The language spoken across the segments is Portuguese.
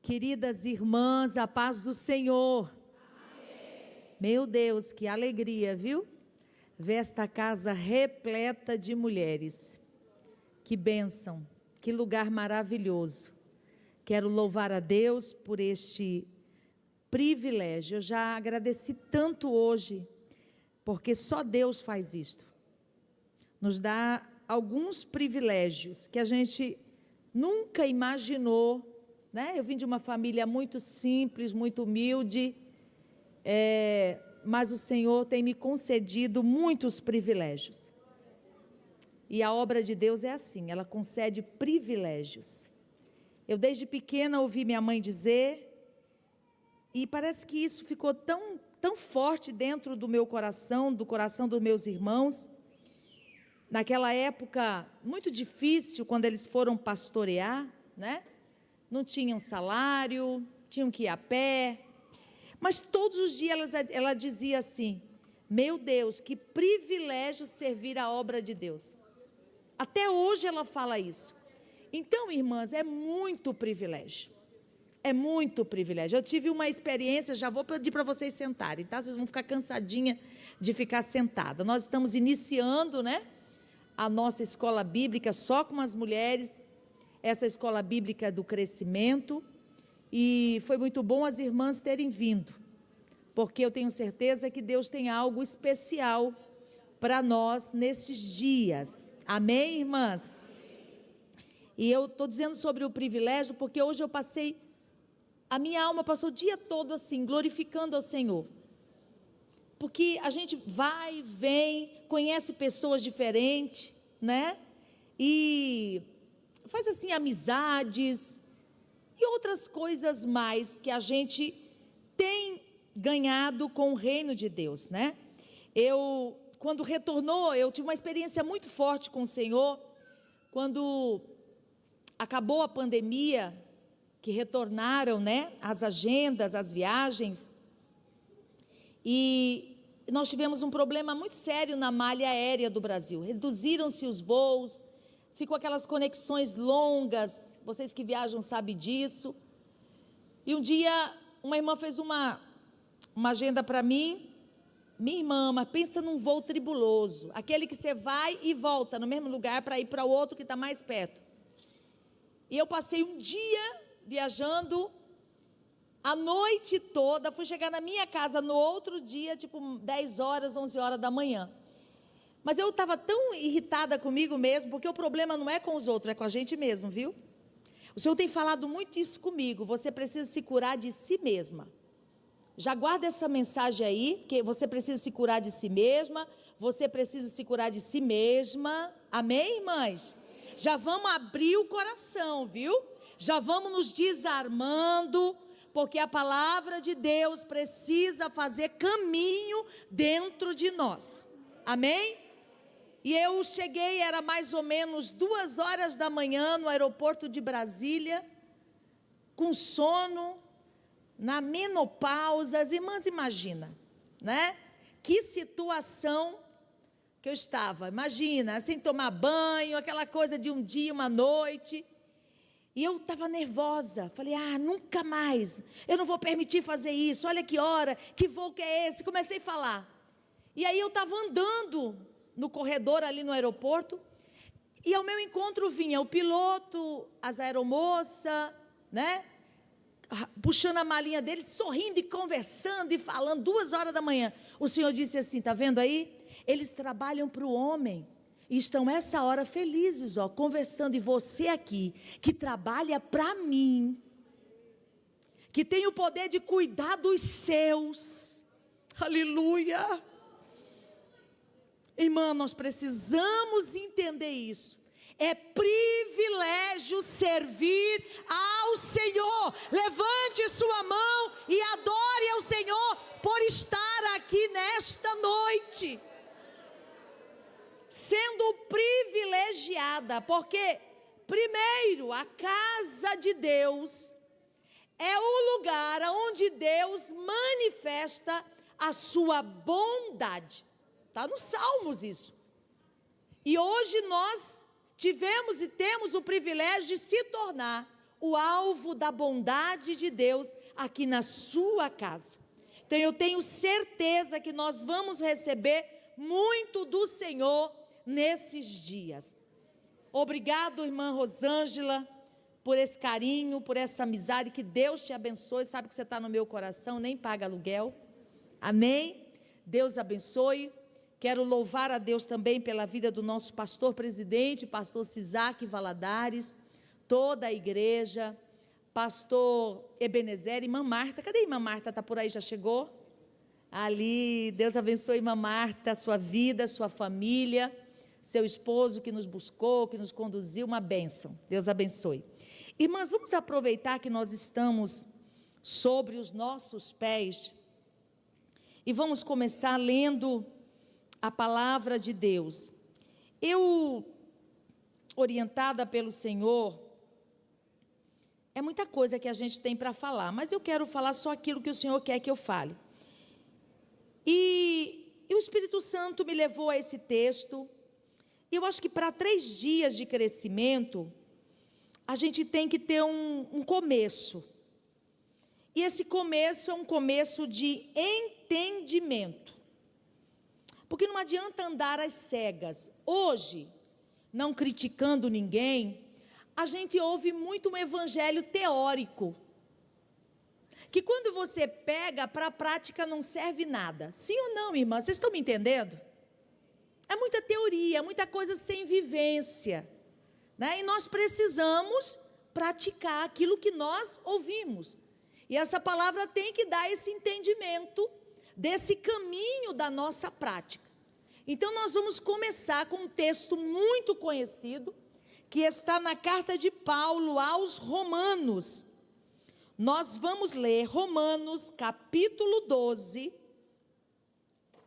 Queridas irmãs, a paz do Senhor. Amém. Meu Deus, que alegria, viu? Ver esta casa repleta de mulheres. Que bênção, que lugar maravilhoso. Quero louvar a Deus por este privilégio. Eu já agradeci tanto hoje, porque só Deus faz isto. Nos dá alguns privilégios que a gente nunca imaginou, né? Eu vim de uma família muito simples, muito humilde, mas o Senhor tem me concedido muitos privilégios. E a obra de Deus é assim, ela concede privilégios. Eu desde pequena ouvi minha mãe dizer, e parece que isso ficou tão forte dentro do meu coração, do coração dos meus irmãos. Naquela época, muito difícil, quando eles foram pastorear, né? Não tinham salário, tinham que ir a pé, mas todos os dias ela dizia assim: meu Deus, que privilégio servir a obra de Deus. Até hoje ela fala isso. Então, irmãs, é muito privilégio. É muito privilégio. Eu tive uma experiência, já vou pedir para vocês sentarem, tá? Vocês vão ficar cansadinha de ficar sentada. Nós estamos iniciando, né, a nossa escola bíblica só com as mulheres. Essa escola bíblica do crescimento, e foi muito bom as irmãs terem vindo, porque eu tenho certeza que Deus tem algo especial para nós nesses dias. Amém, irmãs? E eu estou dizendo sobre o privilégio, porque hoje a minha alma passou o dia todo assim, glorificando ao Senhor, porque a gente vai, vem, conhece pessoas diferentes, né? E faz assim amizades e outras coisas mais que a gente tem ganhado com o reino de Deus, né? Quando retornou, eu tive uma experiência muito forte com o Senhor, quando acabou a pandemia, que retornaram, né, as agendas, as viagens, e nós tivemos um problema muito sério na malha aérea do Brasil. Reduziram-se os voos, ficou aquelas conexões longas, vocês que viajam sabem disso. E um dia, uma irmã fez uma agenda para mim. Minha irmã, mas pensa num voo tribuloso, aquele que você vai e volta no mesmo lugar para ir para o outro que está mais perto. E eu passei um dia viajando, a noite toda, fui chegar na minha casa no outro dia, tipo 10 horas, 11 horas da manhã. Mas eu estava tão irritada comigo mesmo, porque o problema não é com os outros, é com a gente mesmo, viu? O Senhor tem falado muito isso comigo. Você precisa se curar de si mesma. Já guarda essa mensagem aí, que você precisa se curar de si mesma, você precisa se curar de si mesma. Amém, irmãs? Já vamos abrir o coração, viu? Já vamos nos desarmando, porque a palavra de Deus precisa fazer caminho dentro de nós. Amém? E eu cheguei, era mais ou menos 2 horas da manhã no aeroporto de Brasília, com sono, na menopausa. As irmãs imaginam, né? Que situação que eu estava. Imagina, sem tomar banho, aquela coisa de um dia, uma noite. E eu estava nervosa, falei, nunca mais, eu não vou permitir fazer isso, olha que hora, que voo que é esse? Comecei a falar. E aí eu estava andando no corredor ali no aeroporto, e ao meu encontro vinha o piloto, as aeromoças, né, puxando a malinha dele, sorrindo e conversando e falando, 2 horas da manhã. O Senhor disse assim, está vendo aí? Eles trabalham para o homem, e estão essa hora felizes, conversando, e você aqui, que trabalha para mim, que tem o poder de cuidar dos seus, aleluia. Irmã, nós precisamos entender isso. É privilégio servir ao Senhor. Levante sua mão e adore ao Senhor por estar aqui nesta noite, sendo privilegiada, porque primeiro, a casa de Deus é o lugar onde Deus manifesta a sua bondade. Está nos Salmos isso. E hoje nós tivemos e temos o privilégio de se tornar o alvo da bondade de Deus aqui na sua casa. Então eu tenho certeza que nós vamos receber muito do Senhor nesses dias. Obrigado, irmã Rosângela, por esse carinho, por essa amizade, que Deus te abençoe. Sabe que você está no meu coração, nem paga aluguel. Amém? Deus abençoe. Quero louvar a Deus também pela vida do nosso pastor presidente, pastor Cisaque Valadares, toda a igreja, pastor Ebenezer, irmã Marta. Cadê a irmã Marta? Está por aí, já chegou? Ali, Deus abençoe, irmã Marta, sua vida, sua família, seu esposo que nos buscou, que nos conduziu, uma bênção. Deus abençoe. Irmãs, vamos aproveitar que nós estamos sobre os nossos pés e vamos começar lendo a palavra de Deus. Eu, orientada pelo Senhor, é muita coisa que a gente tem para falar, mas eu quero falar só aquilo que o Senhor quer que eu fale. E o Espírito Santo me levou a esse texto. Eu acho que para 3 dias de crescimento, a gente tem que ter um começo. E esse começo é um começo de entendimento. Porque não adianta andar às cegas. Hoje, não criticando ninguém, a gente ouve muito um evangelho teórico, que quando você pega para a prática não serve nada. Sim ou não, irmã? Vocês estão me entendendo? É muita teoria, muita coisa sem vivência, né? E nós precisamos praticar aquilo que nós ouvimos. E essa palavra tem que dar esse entendimento desse caminho da nossa prática. Então nós vamos começar com um texto muito conhecido, que está na carta de Paulo aos Romanos. Nós vamos ler Romanos capítulo 12,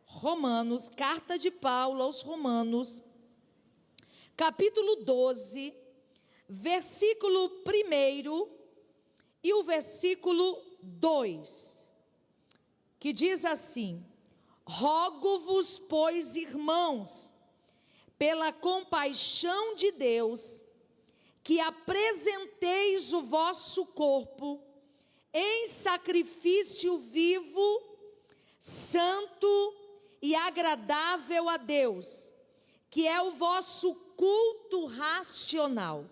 Romanos, carta de Paulo aos Romanos, capítulo 12, versículo 1 e o versículo 2, que diz assim: rogo-vos, pois, irmãos, pela compaixão de Deus, que apresenteis o vosso corpo em sacrifício vivo, santo e agradável a Deus, que é o vosso culto racional.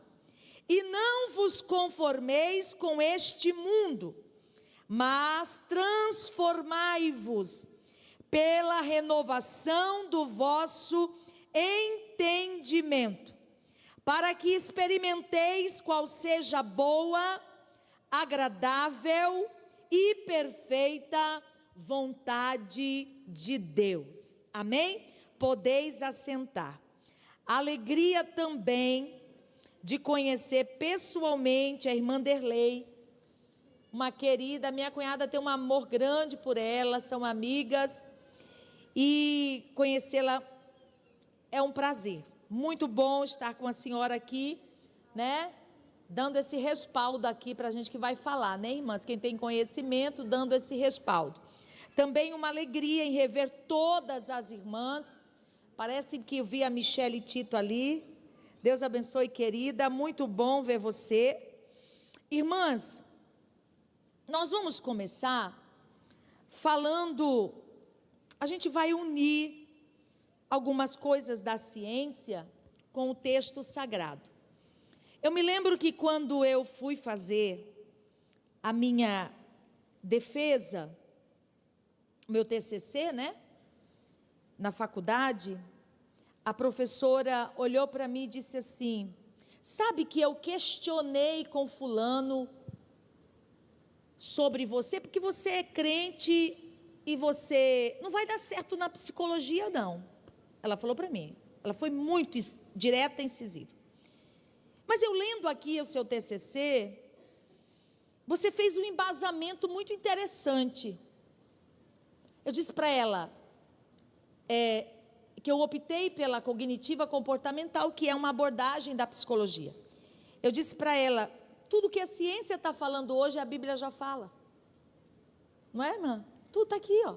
E não vos conformeis com este mundo, mas transformai-vos pela renovação do vosso entendimento, para que experimenteis qual seja a boa, agradável e perfeita vontade de Deus. Amém? Podeis assentar. Alegria também de conhecer pessoalmente a irmã Derlei, uma querida, minha cunhada tem um amor grande por ela, são amigas, e conhecê-la é um prazer. Muito bom estar com a senhora aqui, né? Dando esse respaldo aqui para a gente que vai falar, né, irmãs? Quem tem conhecimento, dando esse respaldo. Também uma alegria em rever todas as irmãs. Parece que eu vi a Michele e Tito ali. Deus abençoe, querida. Muito bom ver você. Irmãs, nós vamos começar falando, a gente vai unir algumas coisas da ciência com o texto sagrado. Eu me lembro que quando eu fui fazer a minha defesa, o meu TCC, né, na faculdade, a professora olhou para mim e disse assim: sabe que eu questionei com fulano sobre você, porque você é crente e você não vai dar certo na psicologia, não. Ela falou para mim, ela foi muito direta e incisiva. Mas eu lendo aqui o seu TCC, você fez um embasamento muito interessante. Eu disse para ela que eu optei pela cognitiva comportamental, que é uma abordagem da psicologia. Eu disse para ela, tudo que a ciência está falando hoje, a Bíblia já fala. Não é, irmã? Tudo está aqui, ó.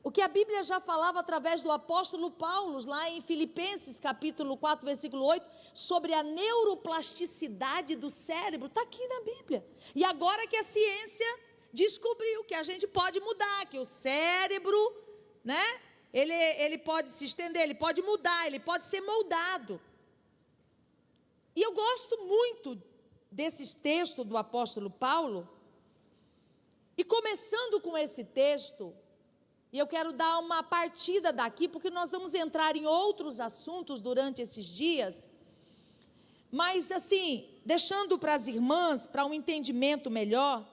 O Porque a Bíblia já falava através do apóstolo Paulo, lá em Filipenses capítulo 4, versículo 8, sobre a neuroplasticidade do cérebro. Está aqui na Bíblia. E agora que a ciência descobriu que a gente pode mudar, que o cérebro, né, ele pode se estender, ele pode mudar, ele pode ser moldado. E eu gosto muito desses textos do apóstolo Paulo. E começando com esse texto, e eu quero dar uma partida daqui, porque nós vamos entrar em outros assuntos durante esses dias, mas assim, deixando para as irmãs, para um entendimento melhor,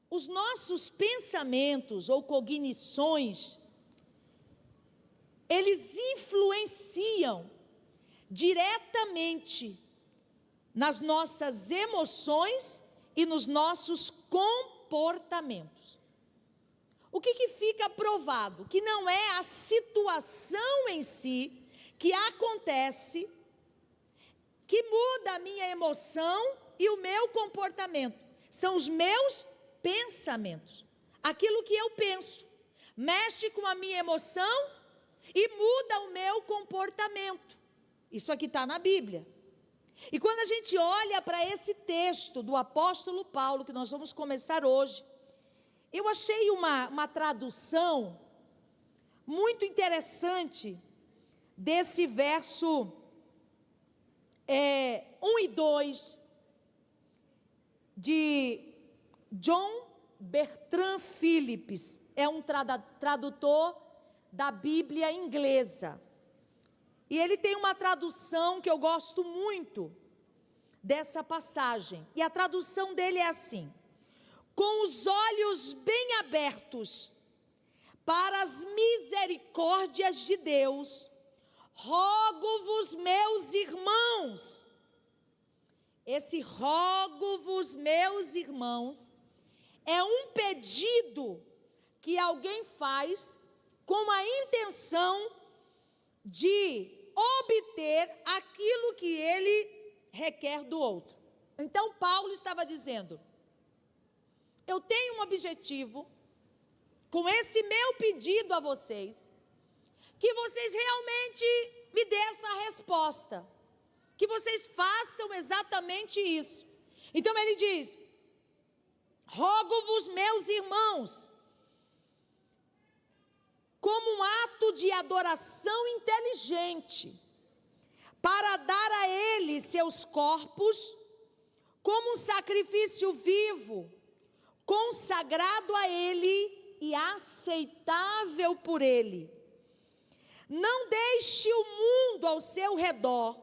os nossos pensamentos ou cognições, eles influenciam diretamente nas nossas emoções e nos nossos comportamentos. O que fica provado? Que não é a situação em si que acontece, que muda a minha emoção e o meu comportamento. São os meus pensamentos. Aquilo que eu penso mexe com a minha emoção e muda o meu comportamento. Isso aqui está na Bíblia. E quando a gente olha para esse texto do apóstolo Paulo, que nós vamos começar hoje, eu achei uma tradução muito interessante desse verso 1 e 2 de John Bertrand Phillips. É um tradutor da Bíblia inglesa. E ele tem uma tradução que eu gosto muito dessa passagem. E a tradução dele é assim: com os olhos bem abertos para as misericórdias de Deus, rogo-vos, meus irmãos. Esse rogo-vos, meus irmãos, é um pedido que alguém faz com a intenção de obter aquilo que ele requer do outro. Então Paulo estava dizendo: eu tenho um objetivo com esse meu pedido a vocês, que vocês realmente me dêem essa resposta, que vocês façam exatamente isso. Então ele diz: rogo-vos, meus irmãos, como um ato de adoração inteligente, para dar a Ele seus corpos como um sacrifício vivo, consagrado a Ele e aceitável por Ele. Não deixe o mundo ao seu redor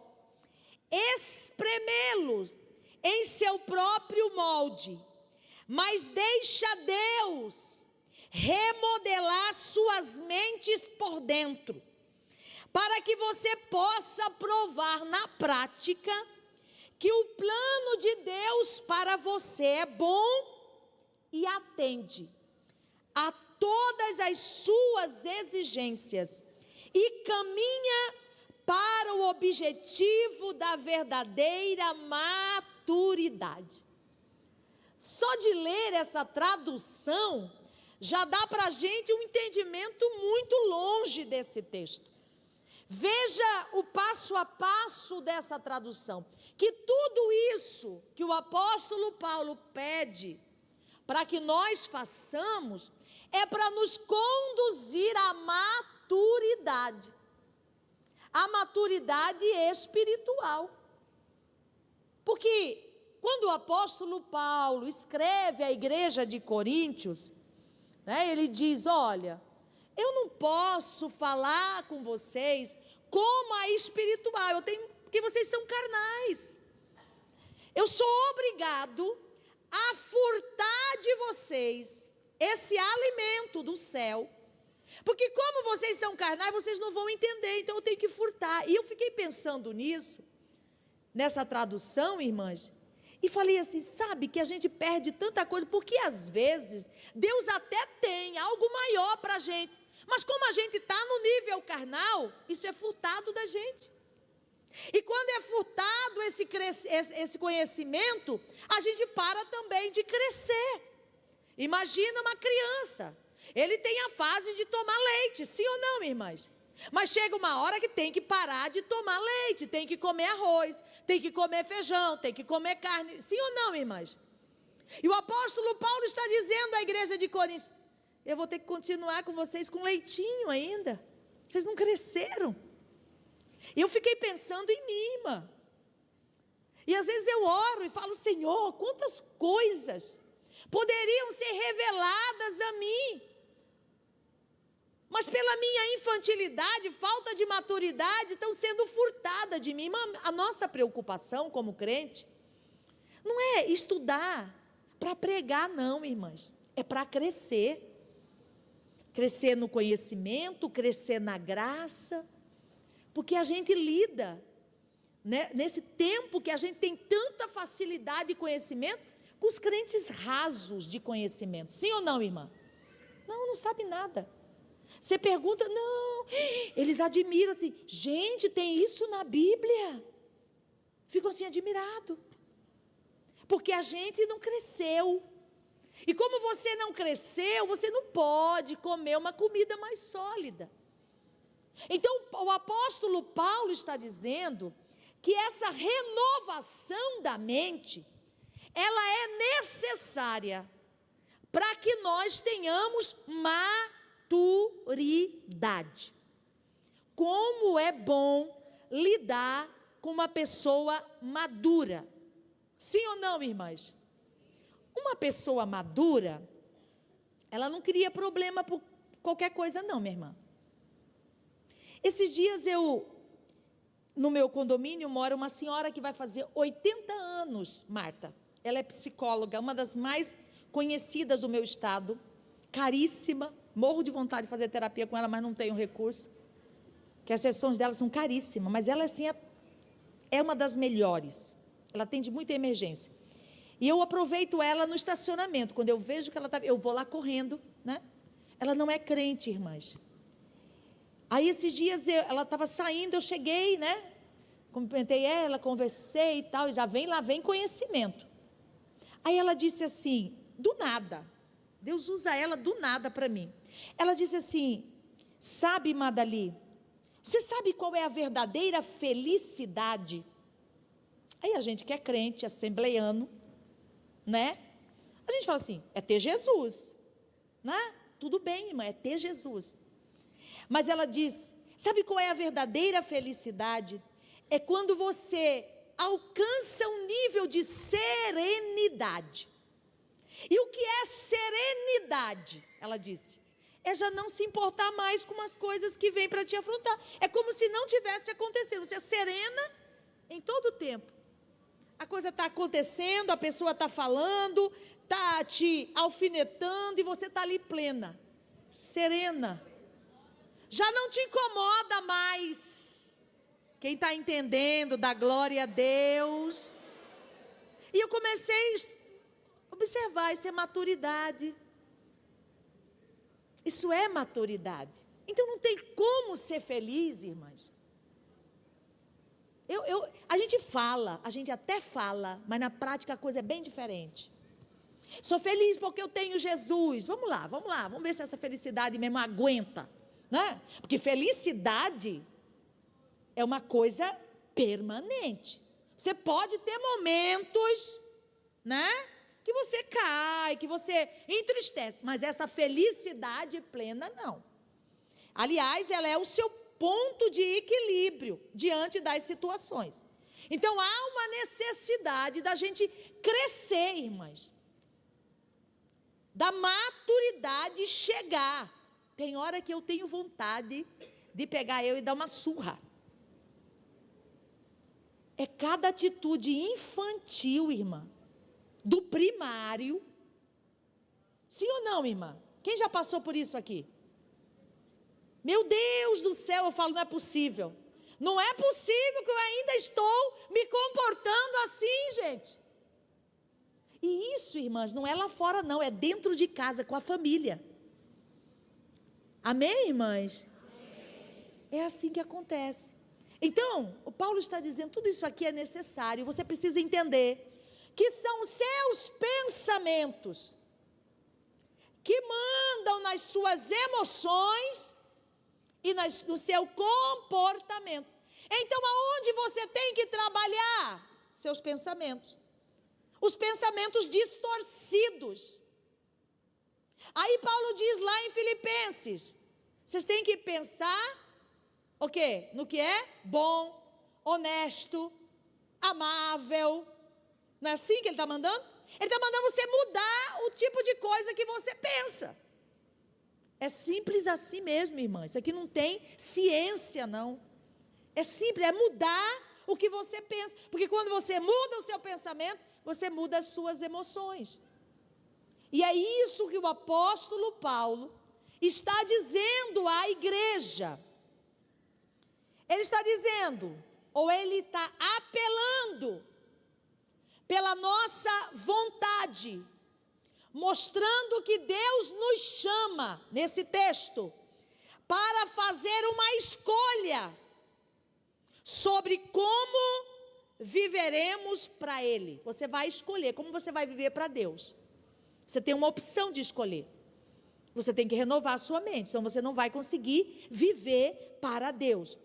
espremê-los em seu próprio molde, mas deixa Deus remodelar suas mentes por dentro, para que você possa provar na prática que o plano de Deus para você é bom e atende a todas as suas exigências e caminha para o objetivo da verdadeira maturidade. Só de ler essa tradução já dá para a gente um entendimento muito longe desse texto. Veja o passo a passo dessa tradução, que tudo isso que o apóstolo Paulo pede para que nós façamos é para nos conduzir à maturidade, a maturidade espiritual. Porque quando o apóstolo Paulo escreve à igreja de Coríntios, ele diz: olha, eu não posso falar com vocês como a espiritual, porque vocês são carnais. Eu sou obrigado a furtar de vocês esse alimento do céu, porque como vocês são carnais, vocês não vão entender, então eu tenho que furtar. E eu fiquei pensando nisso, nessa tradução, irmãs, e falei assim: sabe que a gente perde tanta coisa, porque às vezes Deus até tem algo maior para a gente, mas como a gente está no nível carnal, isso é furtado da gente. E quando é furtado esse conhecimento, a gente para também de crescer. Imagina uma criança Ele tem a fase de tomar leite, sim ou não, minhas irmãs? Mas chega uma hora que tem que parar de tomar leite, tem que comer arroz, tem que comer feijão, tem que comer carne, sim ou não, minhas irmãs? E o apóstolo Paulo está dizendo à igreja de Corinto: eu vou ter que continuar com vocês com leitinho ainda, vocês não cresceram. E eu fiquei pensando em mim, irmã. E às vezes eu oro e falo: Senhor, quantas coisas poderiam ser reveladas a mim, mas pela minha infantilidade, falta de maturidade, estão sendo furtadas de mim. A nossa preocupação como crente não é estudar para pregar, não, irmãs. É para crescer. Crescer no conhecimento, crescer na graça. Porque a gente lida, né, nesse tempo que a gente tem tanta facilidade de conhecimento, com os crentes rasos de conhecimento. Sim ou não, irmã? Não sabe nada. Você pergunta, não, eles admiram assim, gente, tem isso na Bíblia? Ficam assim admirados, porque a gente não cresceu, e como você não cresceu, você não pode comer uma comida mais sólida. Então o apóstolo Paulo está dizendo que essa renovação da mente, ela é necessária para que nós tenhamos maturidade. Como é bom lidar com uma pessoa madura. Sim ou não, irmãs? Uma pessoa madura, ela não cria problema por qualquer coisa não, minha irmã. Esses dias no meu condomínio mora uma senhora que vai fazer 80 anos, Marta. Ela é psicóloga, uma das mais conhecidas do meu estado, caríssima. Morro de vontade de fazer terapia com ela, mas não tenho recurso, que as sessões dela são caríssimas, mas ela assim é uma das melhores. Ela atende muita emergência. E eu aproveito ela no estacionamento, quando eu vejo que ela está, eu vou lá correndo, né? Ela não é crente, irmãs. Aí esses dias ela estava saindo, eu cheguei, né? Cumprimentei ela, conversei e tal, e já vem conhecimento. Aí ela disse assim, do nada, Deus usa ela do nada para mim. Ela disse assim, sabe, Madali, você sabe qual é a verdadeira felicidade? Aí a gente que é crente, assembleiano, né? A gente fala assim, é ter Jesus, né? Tudo bem, irmã, é ter Jesus. Mas ela diz, sabe qual é a verdadeira felicidade? É quando você alcança um nível de serenidade. E o que é serenidade? Ela disse, é já não se importar mais com as coisas que vêm para te afrontar. É como se não tivesse acontecido. Você é serena em todo o tempo. A coisa está acontecendo, a pessoa está falando, está te alfinetando e você está ali plena, serena. Já não te incomoda mais. Quem está entendendo, dá glória a Deus. E eu comecei a observar, isso é maturidade. Isso é maturidade. Então não tem como ser feliz, irmãs. A gente até fala, mas na prática a coisa é bem diferente. Sou feliz porque eu tenho Jesus. Vamos lá, vamos ver se essa felicidade mesmo aguenta, né? Porque felicidade é uma coisa permanente. Você pode ter momentos, né, que você cai, que você entristece, mas essa felicidade plena não. Aliás, ela é o seu ponto de equilíbrio diante das situações. Então há uma necessidade da gente crescer, irmãs, da maturidade chegar. Tem hora que eu tenho vontade de pegar eu e dar uma surra. É cada atitude infantil, irmã, do primário. Sim ou não, irmã? Quem já passou por isso aqui? Meu Deus do céu, eu falo, não é possível. Não é possível que eu ainda estou me comportando assim, gente. E isso, irmãs, não é lá fora não, é dentro de casa, com a família. Amém, irmãs? Amém. É assim que acontece. Então, o Paulo está dizendo, tudo isso aqui é necessário, você precisa entender que são os seus pensamentos que mandam nas suas emoções e no seu comportamento. Então, aonde você tem que trabalhar? Seus pensamentos. Os pensamentos distorcidos. Aí Paulo diz lá em Filipenses, vocês têm que pensar o quê? No que é bom, honesto, amável. Não é assim que ele está mandando? Ele está mandando você mudar o tipo de coisa que você pensa. É simples assim mesmo, irmã. Isso aqui não tem ciência, não. É simples, é mudar o que você pensa. Porque quando você muda o seu pensamento, você muda as suas emoções. E é isso que o apóstolo Paulo está dizendo à igreja. Ele está dizendo, ou ele está apelando pela nossa vontade, mostrando que Deus nos chama, nesse texto, para fazer uma escolha sobre como viveremos para Ele. Você vai escolher como você vai viver para Deus. Você tem uma opção de escolher. Você tem que renovar a sua mente, senão você não vai conseguir viver para Deus.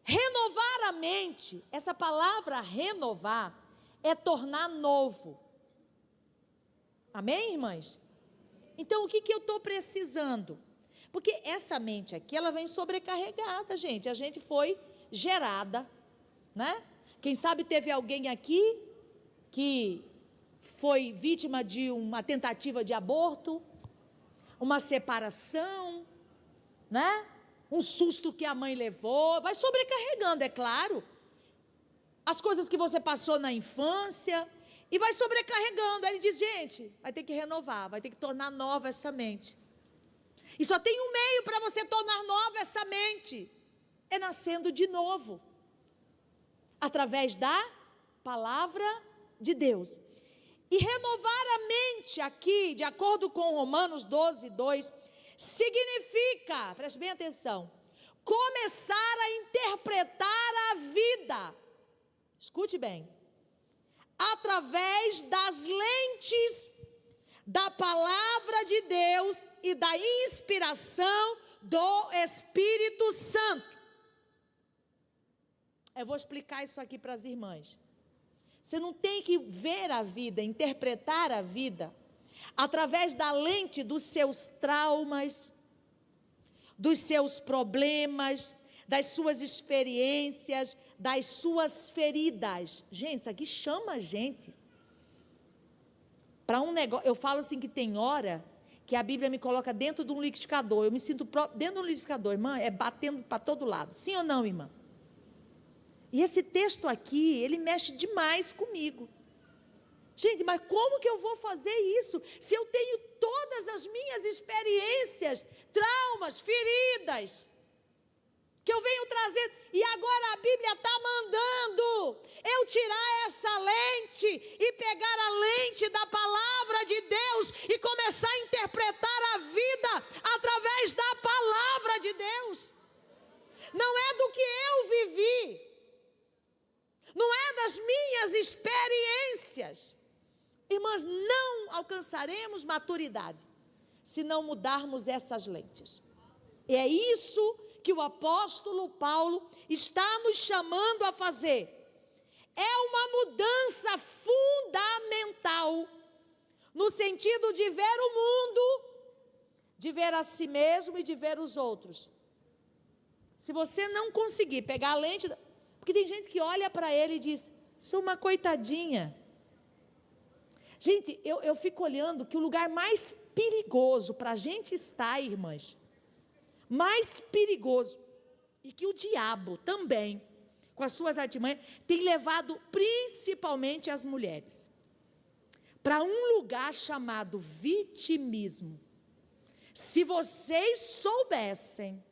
Renovar a mente, essa palavra renovar, é tornar novo. Amém, irmãs? Então, o que eu estou precisando? Porque essa mente aqui, ela vem sobrecarregada, gente. A gente foi gerada, né? Quem sabe teve alguém aqui que foi vítima de uma tentativa de aborto, uma separação, né? Um susto que a mãe levou, vai sobrecarregando, é claro. As coisas que você passou na infância, e vai sobrecarregando. Aí ele diz, gente, vai ter que renovar, vai ter que tornar nova essa mente. E só tem um meio para você tornar nova essa mente, é nascendo de novo, através da palavra de Deus. E renovar a mente aqui, de acordo com Romanos 12, 2, significa, preste bem atenção, começar a interpretar a vida, escute bem, através das lentes da palavra de Deus e da inspiração do Espírito Santo. Eu vou explicar isso aqui para as irmãs. Você não tem que ver a vida, interpretar a vida através da lente dos seus traumas, dos seus problemas, das suas experiências, das suas feridas. Gente, isso aqui chama a gente para um negócio. Eu falo assim que tem hora que a Bíblia me coloca dentro de um liquidificador. Eu me sinto dentro de um liquidificador, irmã, é batendo para todo lado. Sim ou não, irmã? E esse texto aqui, ele mexe demais comigo. Gente, mas como que eu vou fazer isso? Se eu tenho todas as minhas experiências, traumas, feridas, que eu venho trazendo, e agora a Bíblia está mandando eu tirar essa lente e pegar a lente da palavra de Deus e começar a interpretar a vida através da palavra de Deus. Não é do que eu vivi, não é das minhas experiências. Irmãs, não alcançaremos maturidade se não mudarmos essas lentes. E é isso que o apóstolo Paulo está nos chamando a fazer. É uma mudança fundamental no sentido de ver o mundo, de ver a si mesmo e de ver os outros. Se você não conseguir pegar a lente, porque tem gente que olha para ele e diz, sou uma coitadinha. Gente, eu fico olhando que o lugar mais perigoso para a gente estar, irmãs, mais perigoso, e que o diabo também, com as suas artimanhas, tem levado principalmente as mulheres, para um lugar chamado vitimismo. Se vocês soubessem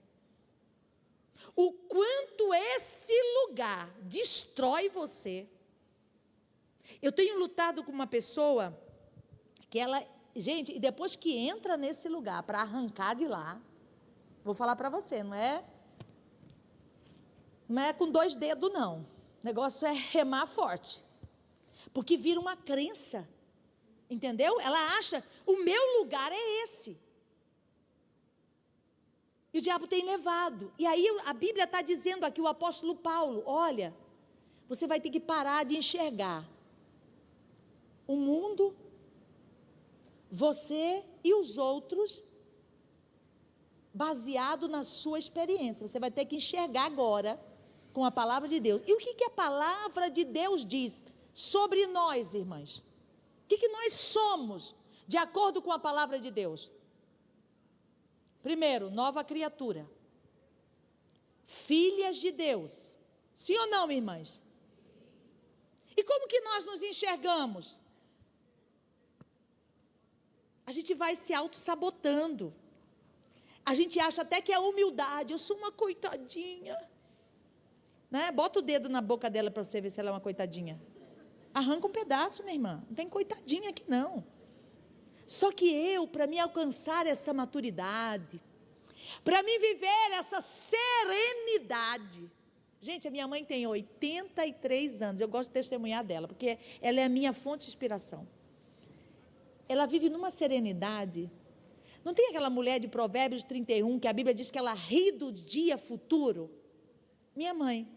o quanto esse lugar destrói você. Eu tenho lutado com uma pessoa que ela, gente, e depois que entra nesse lugar para arrancar de lá, vou falar para você, não é com 2 dedos não, o negócio é remar forte, porque vira uma crença, entendeu? Ela acha, o meu lugar é esse, E o diabo tem levado. E aí a Bíblia está dizendo aqui, o apóstolo Paulo, olha, você vai ter que parar de enxergar o mundo, você e os outros, baseado na sua experiência. Você vai ter que enxergar agora com a palavra de Deus. E o que a palavra de Deus diz sobre nós, irmãs? O que nós somos, de acordo com a palavra de Deus? Primeiro, nova criatura, filhas de Deus. Sim ou não, irmãs? E como que nós nos enxergamos? A gente vai se auto-sabotando. A gente acha até que é humildade. Eu sou uma coitadinha, né? Bota o dedo na boca dela para você ver se ela é uma coitadinha. Arranca um pedaço, minha irmã. Não tem coitadinha aqui não. Só que para me alcançar essa maturidade, para me viver essa serenidade. Gente, a minha mãe tem 83 anos. Eu gosto de testemunhar dela, porque ela é a minha fonte de inspiração. Ela vive numa serenidade. Não tem aquela mulher de Provérbios 31, que a Bíblia diz que ela ri do dia futuro? Minha mãe.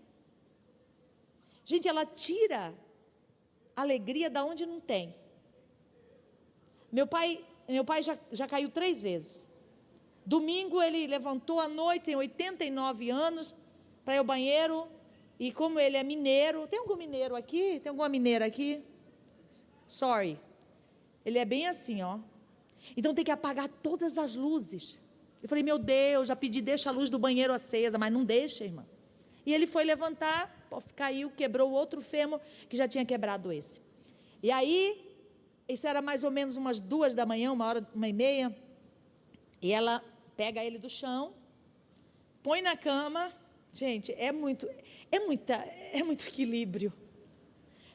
Gente, ela tira alegria da onde não tem. Meu pai já caiu 3 vezes. Domingo ele levantou à noite, tem 89 anos, para ir ao banheiro, e como ele é mineiro, tem algum mineiro aqui? Tem alguma mineira aqui? Sorry. Ele é bem assim, ó. Então tem que apagar todas as luzes. Eu falei, meu Deus, já pedi, deixa a luz do banheiro acesa, mas não deixa, irmã. E ele foi levantar, caiu, quebrou o outro fêmur, que já tinha quebrado esse. E aí, isso era mais ou menos umas 2 da manhã, 1h30, e ela pega ele do chão, põe na cama. Gente, é muito equilíbrio.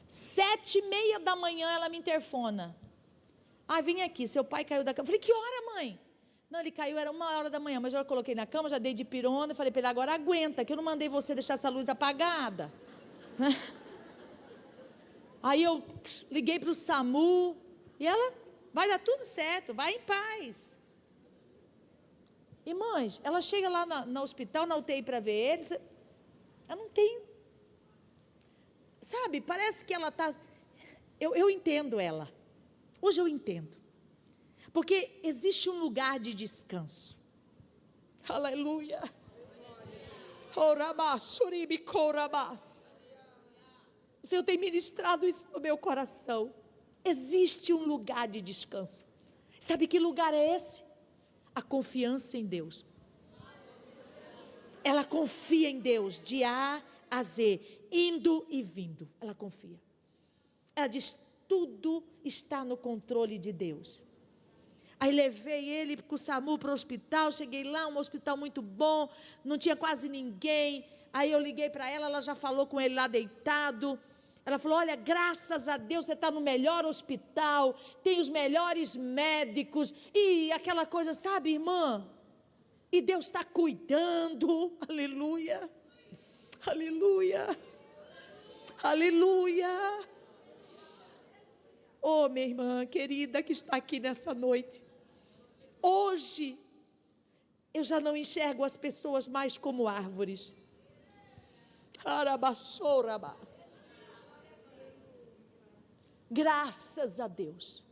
7h30 da manhã ela me interfona. Vem aqui, seu pai caiu da cama. Eu falei, que hora, mãe? Não, ele caiu, era 1h da manhã, mas eu já coloquei na cama, já dei de pirona, e falei para ele, agora aguenta, que eu não mandei você deixar essa luz apagada. Aí eu liguei para o SAMU, e ela, vai dar tudo certo, vai em paz. Irmãs, ela chega lá no hospital, na UTI para ver ele, ela não tem, sabe, parece que ela está, eu entendo ela, hoje eu entendo, porque existe um lugar de descanso, aleluia, o Senhor tem ministrado isso no meu coração. Existe um lugar de descanso. Sabe que lugar é esse? A confiança em Deus. Ela confia em Deus de A a Z, indo e vindo. Ela confia. Ela diz, tudo está no controle de Deus. Aí levei ele com o SAMU para o hospital, cheguei lá, um hospital muito bom, não tinha quase ninguém. Aí eu liguei para ela, ela já falou com ele lá deitado. Ela falou, olha, graças a Deus você está no melhor hospital, tem os melhores médicos, e aquela coisa, sabe, irmã? E Deus está cuidando, aleluia, aleluia, aleluia. Oh, minha irmã querida que está aqui nessa noite, hoje, eu já não enxergo as pessoas mais como árvores. Arabaçorabás. Graças a Deus,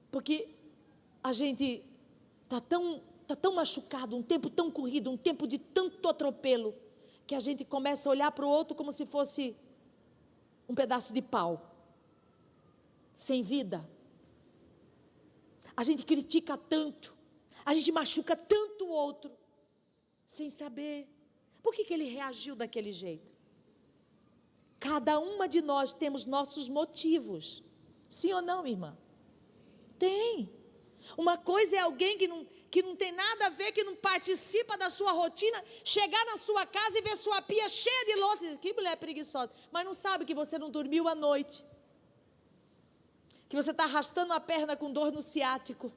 porque a gente está tão machucado, um tempo tão corrido, um tempo de tanto atropelo, que a gente começa a olhar para o outro como se fosse um pedaço de pau, sem vida. A gente critica tanto, a gente machuca tanto o outro, sem saber por que ele reagiu daquele jeito. Cada uma de nós temos nossos motivos. Sim ou não, irmã? Tem. Uma coisa é alguém que não tem nada a ver, que não participa da sua rotina, chegar na sua casa e ver sua pia cheia de louça e dizer, que mulher preguiçosa, mas não sabe que você não dormiu à noite, que você está arrastando a perna com dor no ciático,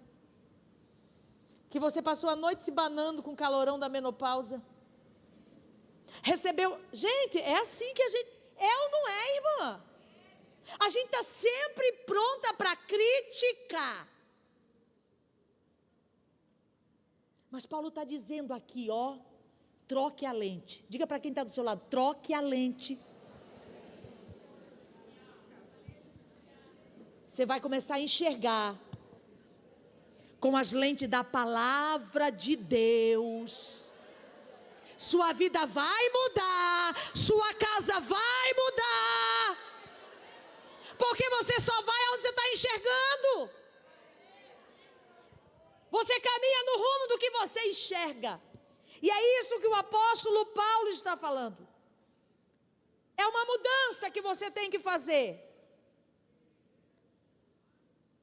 que você passou a noite se banando com o calorão da menopausa, recebeu, gente, é assim que a gente, é ou não é, irmã? A gente está sempre pronta para criticar. Mas Paulo está dizendo aqui, ó, troque a lente. Diga para quem está do seu lado, troque a lente. Você vai começar a enxergar com as lentes da palavra de Deus. Sua vida vai mudar, sua casa vai mudar, porque você só vai onde você está enxergando. Você caminha no rumo do que você enxerga. E é isso que o apóstolo Paulo está falando. É uma mudança que você tem que fazer.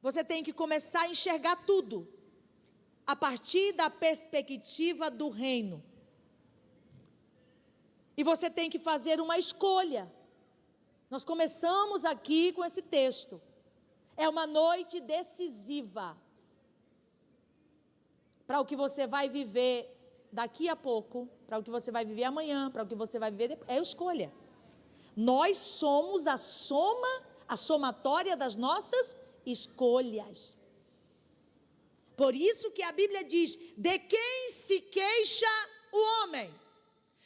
Você tem que começar a enxergar tudo a partir da perspectiva do reino. E você tem que fazer uma escolha. Nós começamos aqui com esse texto. É uma noite decisiva para o que você vai viver daqui a pouco, para o que você vai viver amanhã, para o que você vai viver depois. É escolha. Nós somos a somatória das nossas escolhas. Por isso que a Bíblia diz: de quem se queixa o homem,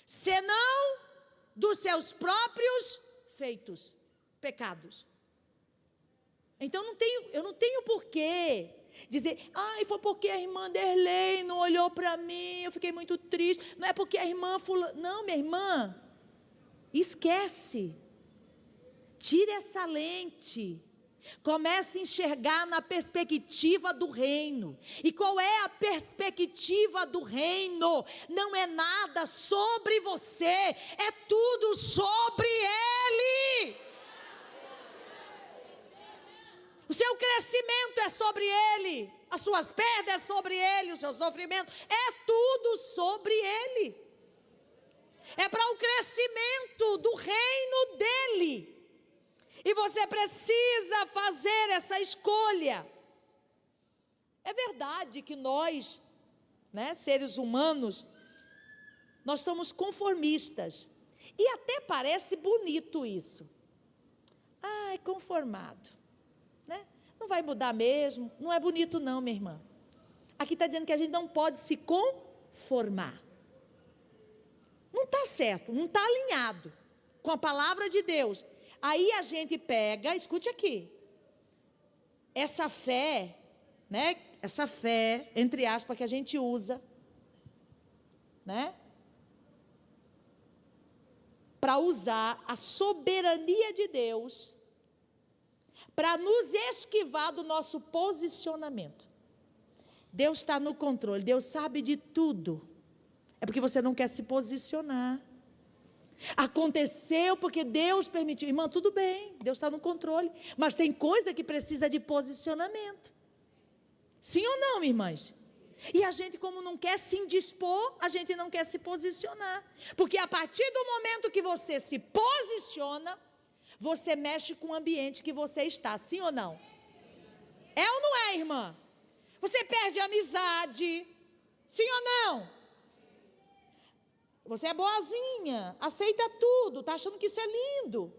senão dos seus próprios feitos, pecados. Então eu não tenho porquê dizer, foi porque a irmã Derlei não olhou para mim, eu fiquei muito triste. Não é porque a irmã fulana. Não, minha irmã, esquece. Tire essa lente. Comece a enxergar na perspectiva do reino. E qual é a perspectiva do reino? Não é nada sobre você, é tudo sobre Ele. O seu crescimento é sobre Ele, as suas perdas é sobre Ele, o seu sofrimento é tudo sobre Ele. É para o crescimento do reino dEle. E você precisa fazer essa escolha. É verdade que nós, seres humanos, nós somos conformistas. E até parece bonito isso. É conformado. Não vai mudar mesmo. Não é bonito não, minha irmã. Aqui está dizendo que a gente não pode se conformar. Não está certo, não está alinhado com a palavra de Deus. Aí a gente pega, escute aqui, essa fé, essa fé, entre aspas, que a gente usa, para usar a soberania de Deus, para nos esquivar do nosso posicionamento. Deus está no controle, Deus sabe de tudo, é porque você não quer se posicionar. Aconteceu porque Deus permitiu. Irmã, tudo bem, Deus está no controle, mas tem coisa que precisa de posicionamento. Sim ou não, irmãs? E a gente, como não quer se indispor, a gente não quer se posicionar. Porque a partir do momento que você se posiciona, você mexe com o ambiente que você está. Sim ou não? É ou não é, irmã? Você perde a amizade. Sim ou não? Você é boazinha, aceita tudo, está achando que isso é lindo,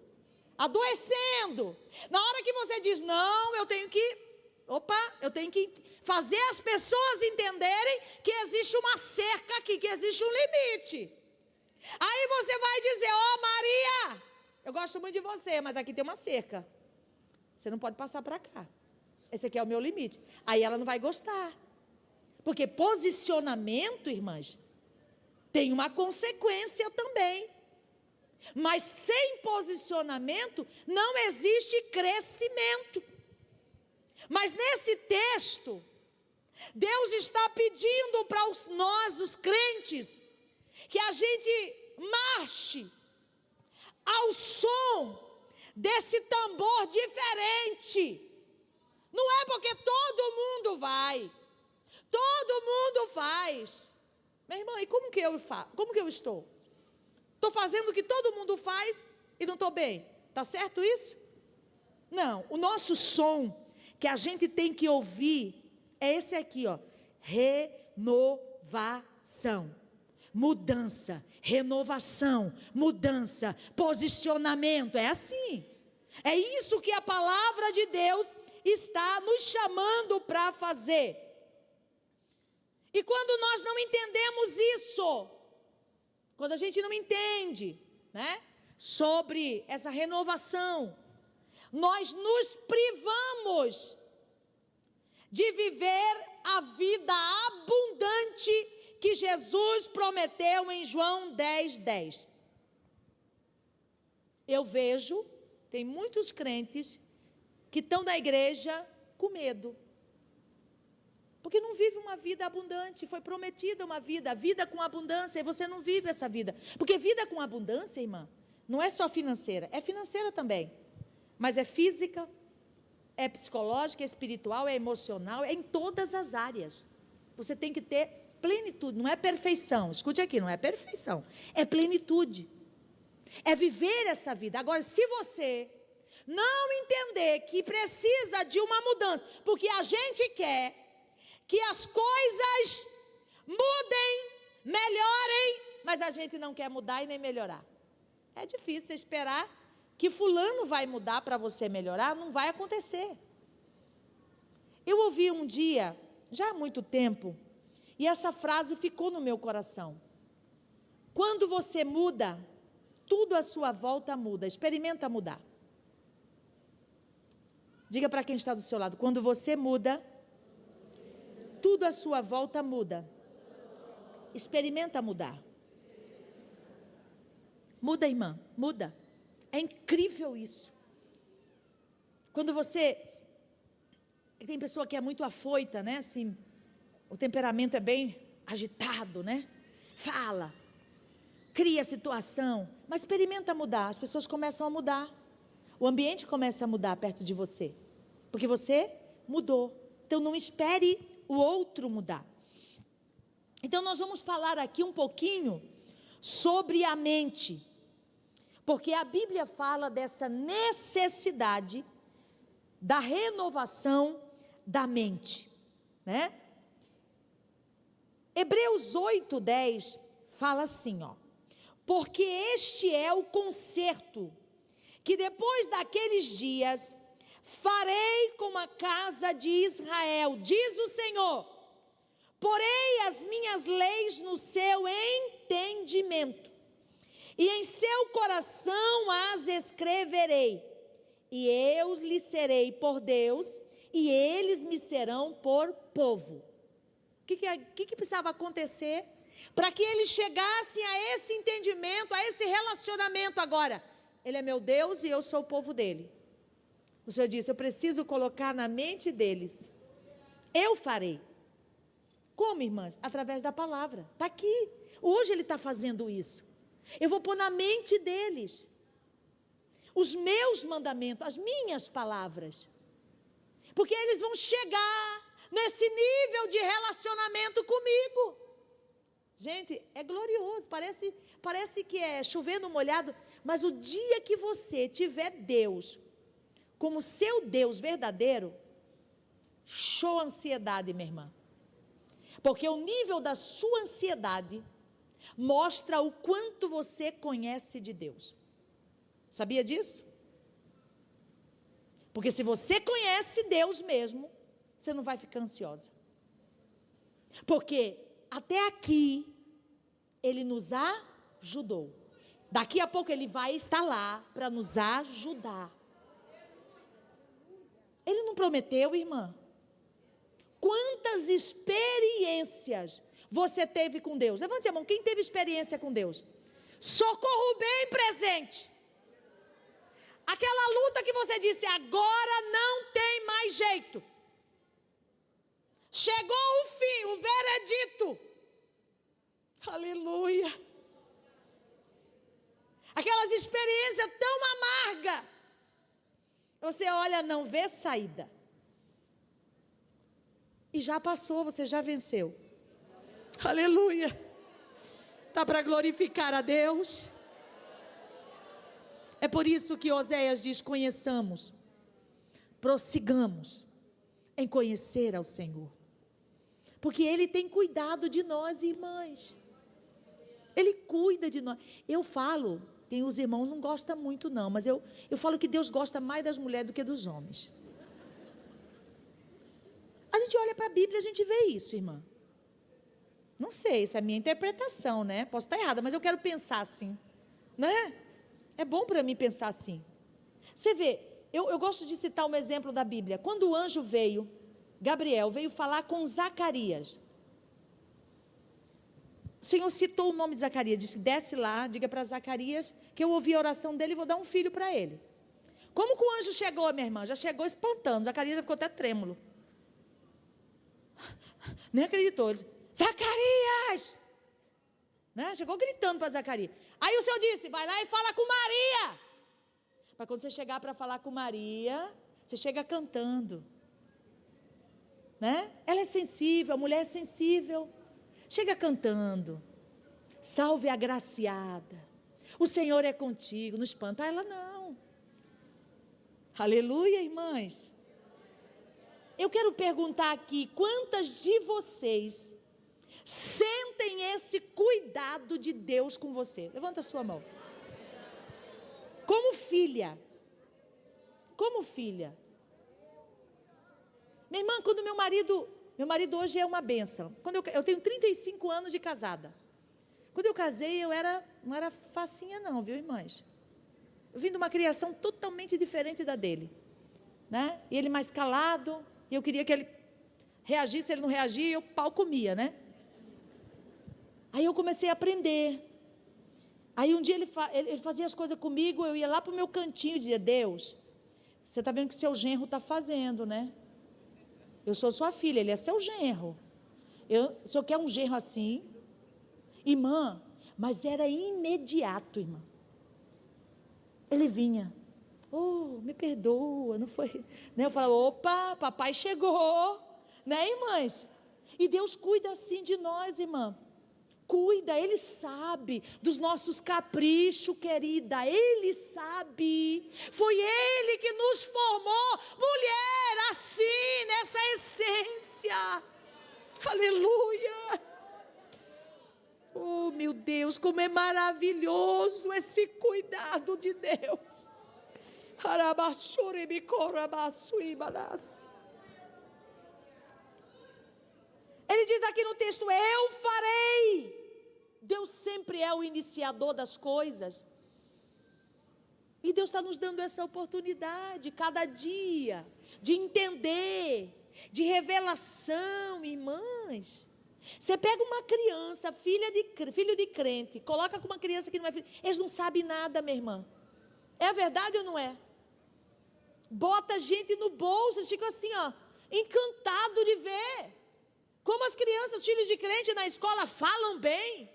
adoecendo. Na hora que você diz, não, eu tenho que fazer as pessoas entenderem que existe uma cerca aqui, que existe um limite. Aí você vai dizer, Maria, eu gosto muito de você, mas aqui tem uma cerca. Você não pode passar para cá. Esse aqui é o meu limite. Aí ela não vai gostar. Porque posicionamento, irmãs, tem uma consequência também. Mas sem posicionamento não existe crescimento. Mas nesse texto, Deus está pedindo para nós, os crentes, que a gente marche ao som desse tambor diferente. Não é porque todo mundo vai, todo mundo faz. Meu irmão, e como que eu estou? Estou fazendo o que todo mundo faz e não estou bem. Está certo isso? Não, o nosso som que a gente tem que ouvir é esse aqui, renovação, mudança, renovação, mudança, posicionamento, é assim. É isso que a palavra de Deus está nos chamando para fazer. E quando nós não entendemos isso, quando a gente não entende, né, sobre essa renovação, nós nos privamos de viver a vida abundante que Jesus prometeu em João 10:10. Eu vejo, tem muitos crentes que estão na igreja com medo, porque não vive uma vida abundante. Foi prometida uma vida com abundância, e você não vive essa vida, porque vida com abundância, irmã, não é só financeira, é financeira também, mas é física, é psicológica, é espiritual, é emocional, é em todas as áreas. Você tem que ter plenitude, não é perfeição, escute aqui, não é perfeição, é plenitude, é viver essa vida. Agora, se você não entender que precisa de uma mudança, porque a gente quer que as coisas mudem, melhorem, mas a gente não quer mudar e nem melhorar. É difícil esperar que fulano vai mudar para você melhorar, não vai acontecer. Eu ouvi um dia, já há muito tempo, e essa frase ficou no meu coração: quando você muda, tudo à sua volta muda. Experimenta mudar. Diga para quem está do seu lado: quando você muda, tudo à sua volta muda. Experimenta mudar. Muda, irmã, muda. É incrível isso. Quando você... Tem pessoa que é muito afoita, né? Assim, o temperamento é bem agitado, né? Fala, cria situação, mas experimenta mudar. As pessoas começam a mudar. O ambiente começa a mudar perto de você, porque você mudou. Então não espere o outro mudar. Então nós vamos falar aqui um pouquinho sobre a mente, porque a Bíblia fala dessa necessidade da renovação da mente, né? Hebreus 8:10 fala assim, ó: porque este é o concerto que depois daqueles dias farei com a casa de Israel, diz o Senhor, porei as minhas leis no seu entendimento, e em seu coração as escreverei, e eu lhes serei por Deus, e eles me serão por povo. O que precisava acontecer para que eles chegassem a esse entendimento, a esse relacionamento agora? Ele é meu Deus e eu sou o povo dele. O Senhor disse: eu preciso colocar na mente deles. Eu farei. Como, irmãs? Através da palavra. Está aqui. Hoje Ele está fazendo isso. Eu vou pôr na mente deles os meus mandamentos, as minhas palavras. Porque eles vão chegar nesse nível de relacionamento comigo. Gente, é glorioso. Parece que é chover no molhado. Mas o dia que você tiver Deus como seu Deus verdadeiro, show ansiedade, minha irmã. Porque o nível da sua ansiedade mostra o quanto você conhece de Deus. Sabia disso? Porque se você conhece Deus mesmo, você não vai ficar ansiosa. Porque até aqui Ele nos ajudou. Daqui a pouco Ele vai estar lá para nos ajudar. Ele não prometeu, irmã? Quantas experiências você teve com Deus? Levante a mão, quem teve experiência com Deus? Socorro bem presente. Aquela luta que você disse, agora não tem mais jeito. Chegou o fim, o veredito. Aleluia. Aquelas experiências tão amargas. Você olha, não vê saída. E já passou, você já venceu. Aleluia. Está para glorificar a Deus. É por isso que Oséias diz: conheçamos, prossigamos em conhecer ao Senhor. Porque Ele tem cuidado de nós, irmãs. Ele cuida de nós. Eu falo, tem os irmãos não gostam muito não, mas eu falo que Deus gosta mais das mulheres do que dos homens. A gente olha para a Bíblia, a gente vê isso, irmã. Não sei, isso é a minha interpretação, né? Posso estar errada, mas eu quero pensar assim, né? É bom para mim pensar assim. Você vê, eu gosto de citar um exemplo da Bíblia. Quando o anjo veio, Gabriel veio falar com Zacarias. O Senhor citou o nome de Zacarias, disse: desce lá, diga para Zacarias que eu ouvi a oração dele e vou dar um filho para ele. Como que o anjo chegou, minha irmã? Já chegou espantando, Zacarias já ficou até trêmulo. Nem acreditou, ele disse: Zacarias! Né? Chegou gritando para Zacarias. Aí o Senhor disse: vai lá e fala com Maria. Para quando você chegar para falar com Maria, você chega cantando. Né? Ela é sensível, a mulher é sensível. Chega cantando. Salve a agraciada. O Senhor é contigo. Não espanta ela não. Aleluia, irmãs. Eu quero perguntar aqui, quantas de vocês sentem esse cuidado de Deus com você? Levanta a sua mão. Como filha. Como filha. Minha irmã, quando meu marido hoje é uma bênção. Quando eu tenho 35 anos de casada. Quando eu casei, não era facinha não, viu, irmãs? Eu vim de uma criação totalmente diferente da dele. Né? E ele mais calado, e eu queria que ele reagisse, ele não reagia, e o pau comia, né? Aí eu comecei a aprender. Aí um dia ele fazia as coisas comigo, eu ia lá para o meu cantinho e dizia: Deus, você está vendo o que seu genro está fazendo, né? Eu sou sua filha, ele é seu genro. O senhor quer um genro assim? Irmã, mas era imediato, irmã. Ele vinha: oh, me perdoa, não foi? Né? Eu falava: opa, papai chegou, né, irmãs? E Deus cuida assim de nós, irmã. Cuida, Ele sabe dos nossos caprichos, querida, Ele sabe. Foi Ele que nos formou, mulher, assim, nessa essência. Aleluia. Oh, meu Deus, como é maravilhoso esse cuidado de Deus. Ele diz aqui no texto: eu farei. Deus sempre é o iniciador das coisas. E Deus está nos dando essa oportunidade, cada dia, de entender, de revelação, irmãs. Você pega uma criança, filho de crente, coloca com uma criança que não é filho, eles não sabem nada, minha irmã. É verdade ou não é? Bota gente no bolso, eles ficam assim, ó, encantado de ver. Como as crianças, filhos de crente na escola falam bem.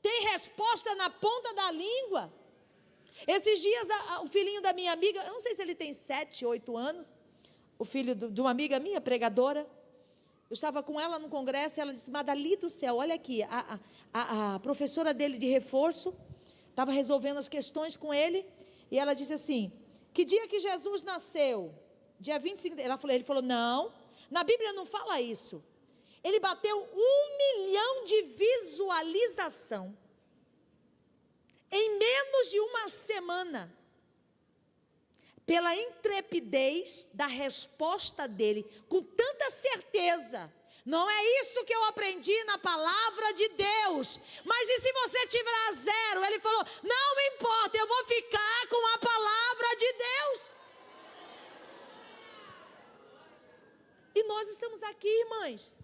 Tem resposta na ponta da língua. Esses dias, o filhinho da minha amiga, eu não sei se ele tem 7, 8 anos, o filho de uma amiga minha, pregadora. Eu estava com ela no congresso e ela disse: Madali do céu, olha aqui, a professora dele de reforço estava resolvendo as questões com ele, e ela disse assim: que dia que Jesus nasceu? Dia 25, ele falou: não, na Bíblia não fala isso. Ele bateu 1 milhão de visualização em menos de uma semana, pela intrepidez da resposta dele, com tanta certeza. Não é isso que eu aprendi na palavra de Deus, mas e se você tiver 0? Ele falou: não me importa, eu vou ficar com a palavra de Deus. E nós estamos aqui, irmãs,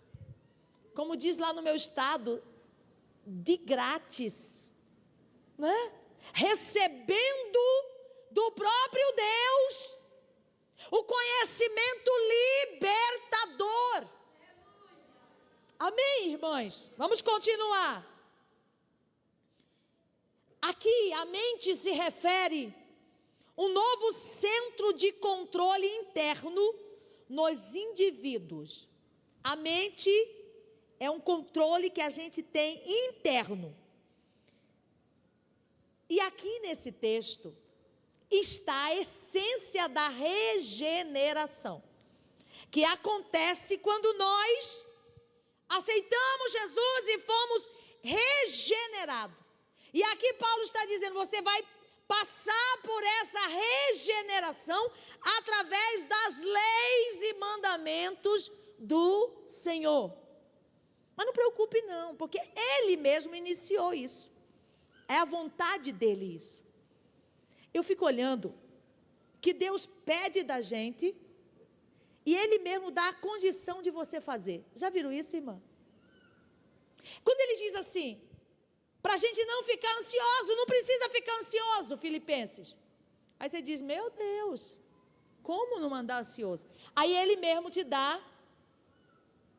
como diz lá no meu estado, de grátis, né? Recebendo do próprio Deus o conhecimento libertador. Amém, irmãs? Vamos continuar. Aqui a mente se refere a um novo centro de controle interno nos indivíduos. A mente é um controle que a gente tem interno. E aqui nesse texto está a essência da regeneração, que acontece quando nós aceitamos Jesus e fomos regenerados. E aqui Paulo está dizendo: você vai passar por essa regeneração através das leis e mandamentos do Senhor. Mas não preocupe não, porque Ele mesmo iniciou isso. É a vontade dEle isso. Eu fico olhando que Deus pede da gente e Ele mesmo dá a condição de você fazer. Já viram isso, irmã? Quando Ele diz assim, para a gente não ficar ansioso, não precisa ficar ansioso, Filipenses. Aí você diz, meu Deus, como não andar ansioso? Aí Ele mesmo te dá